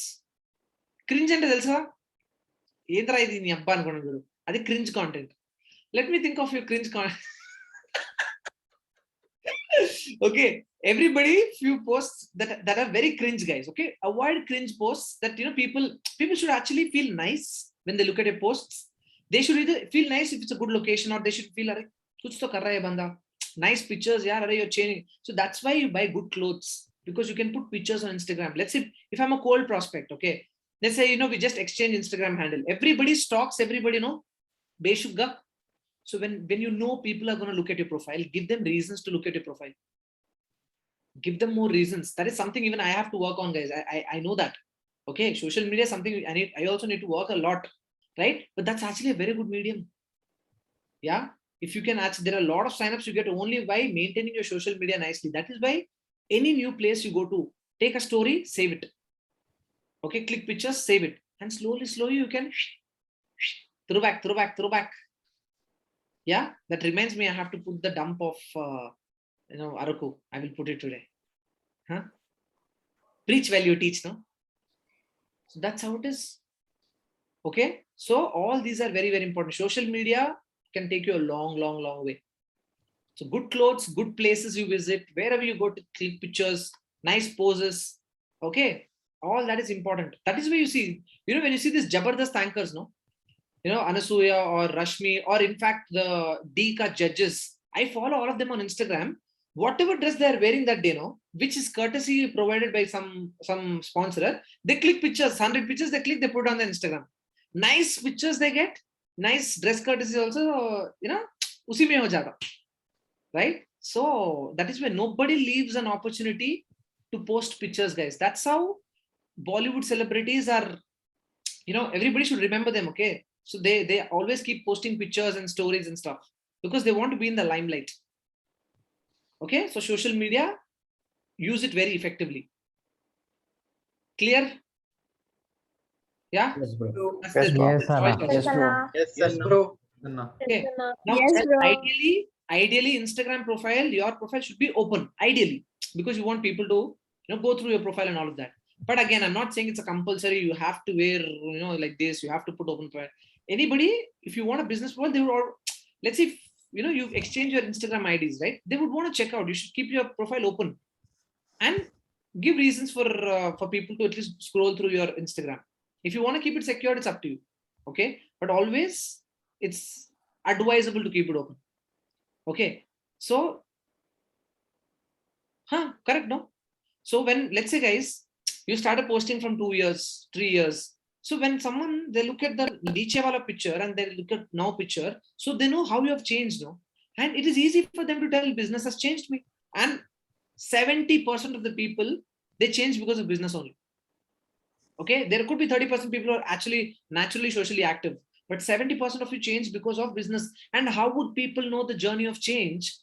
Cringe ante telusa ఏంద్రా ఇది నీ అబ్బా అనుకున్నాను, అది cringe content. Let me think of your cringe content. Okay, everybody, few posts that are very cringe, guys. Okay, avoid cringe posts that people should actually feel nice when they look at your posts. They should either feel nice if it's a good location, or they should feel like kuch to kar raha hai banda, nice pictures, yaar, you're changing. So that's why you buy good clothes, because you can put pictures on Instagram. Let's say if I'm a cold prospect, okay, let's say we just exchange Instagram handle, everybody stalks everybody, beshugga. So when people are going to look at your profile, give them reasons to look at your profile. Give them more reasons. That is something even I have to work on, guys. I know that. Okay, social media is something I also need to work a lot, right? But that's actually a very good medium. Yeah, if you can actually, there are a lot of signups you get only by maintaining your social media nicely. That is why any new place you go to, take a story, save it. Okay, click pictures, save it, and slowly you can throw back. Yeah, that reminds me, I have to put the dump of Araku. I will put it today. Preach value, teach, no? So that's how it is. Okay, so all these are very, very important. Social media can take you a long way. So good clothes, good places you visit, wherever you go to click pictures, nice poses. Okay, All that is important. That is where you see, when you see these Jabardast anchors, no, Anasuya or Rashmi, or in fact the D-Ka judges, I follow all of them on Instagram. Whatever dress they are wearing that day, which is courtesy provided by some sponsor, they click pictures, 100 pictures they click, they put on the Instagram. Nice pictures they get, nice dress courtesy also, usi mein ho jata, right? So that is where nobody leaves an opportunity to post pictures, guys. That's how Bollywood celebrities are, everybody should remember them, okay? So they always keep posting pictures and stories and stuff because they want to be in the limelight. Okay, so social media, use it very effectively. Clear? Yeah? Yes, bro. That's Yes, the bro. choice also. Yes, bro. Yes, bro. Okay. Now, Yes, bro. ideally, Instagram profile, your profile should be open, ideally, because you want people to, go through your profile and all of that. But again, I'm not saying it's a compulsory, you have to wear, like this, you have to put open profile. Anybody, if you want a business profile, they would all, let's say, you exchange your Instagram IDs, right? They would want to check out. You should keep your profile open and give reasons for people to at least scroll through your Instagram. If you want to keep it secured, it's up to you. Okay, but always it's advisable to keep it open. Okay, so correct, no? So when, let's say, guys, you started posting from 2 years, 3 years, so when someone, they look at the niche wala picture and they look at now picture, so they know how you have changed, no? And it is easy for them to tell business has changed me. And 70% of the people, they change because of business only. Okay, there could be 30% people who are actually naturally socially active, but 70% of you change because of business. And how would people know the journey of change?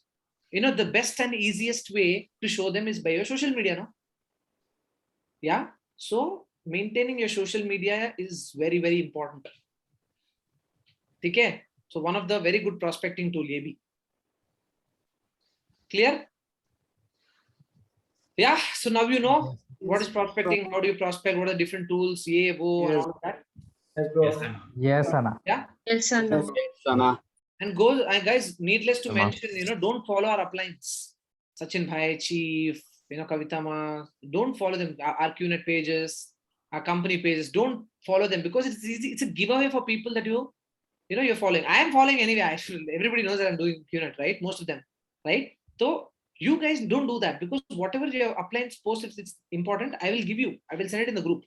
The best and easiest way to show them is by your social media, no? Yeah, so maintaining your social media is very, very important. Okay, so one of the very good prospecting tool, ye bhi. Clear? Yeah, so now you know what is prospecting, how do you prospect, what are the different tools, ye wo, and all of that. Yes, bro. Yes, Anna. Yeah. Yes, Anna. Sana. And guys, needless to mention, don't follow our uplines. Sachin Bhai, Chief, Kavita Ma, don't follow them. Our QNET pages, our company pages, don't follow them because it's easy. It's a giveaway for people that you're following. I am following anyway. Everybody knows that I'm doing QNET, right? Most of them, right? So you guys don't do that because whatever your uplines post, if it's important, I will give you. I will send it in the group,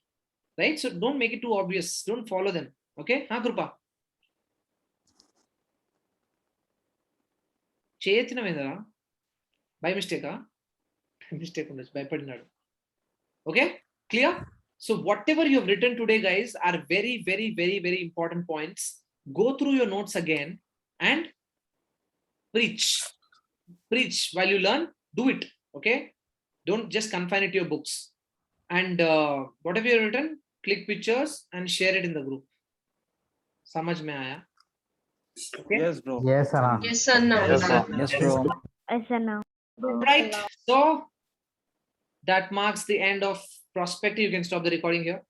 right? So don't make it too obvious. Don't follow them. Okay? Krupa. చేతినమేదా by మిస్టేకా mistake ఉండొచ్చు భయపడినాడు okay clear so whatever you have written today guys are very very very very important points go through your notes again and preach while you learn. Do it, okay? Don't just confine it to your books. And whatever you written, click pictures and share it in the group. Samajh mein aaya? Okay? Yes, bro. Yes, Anna. Yes, Anna. Yes, bro. Yes, Anna. Right. So that marks the end of prospecting. You can stop the recording here.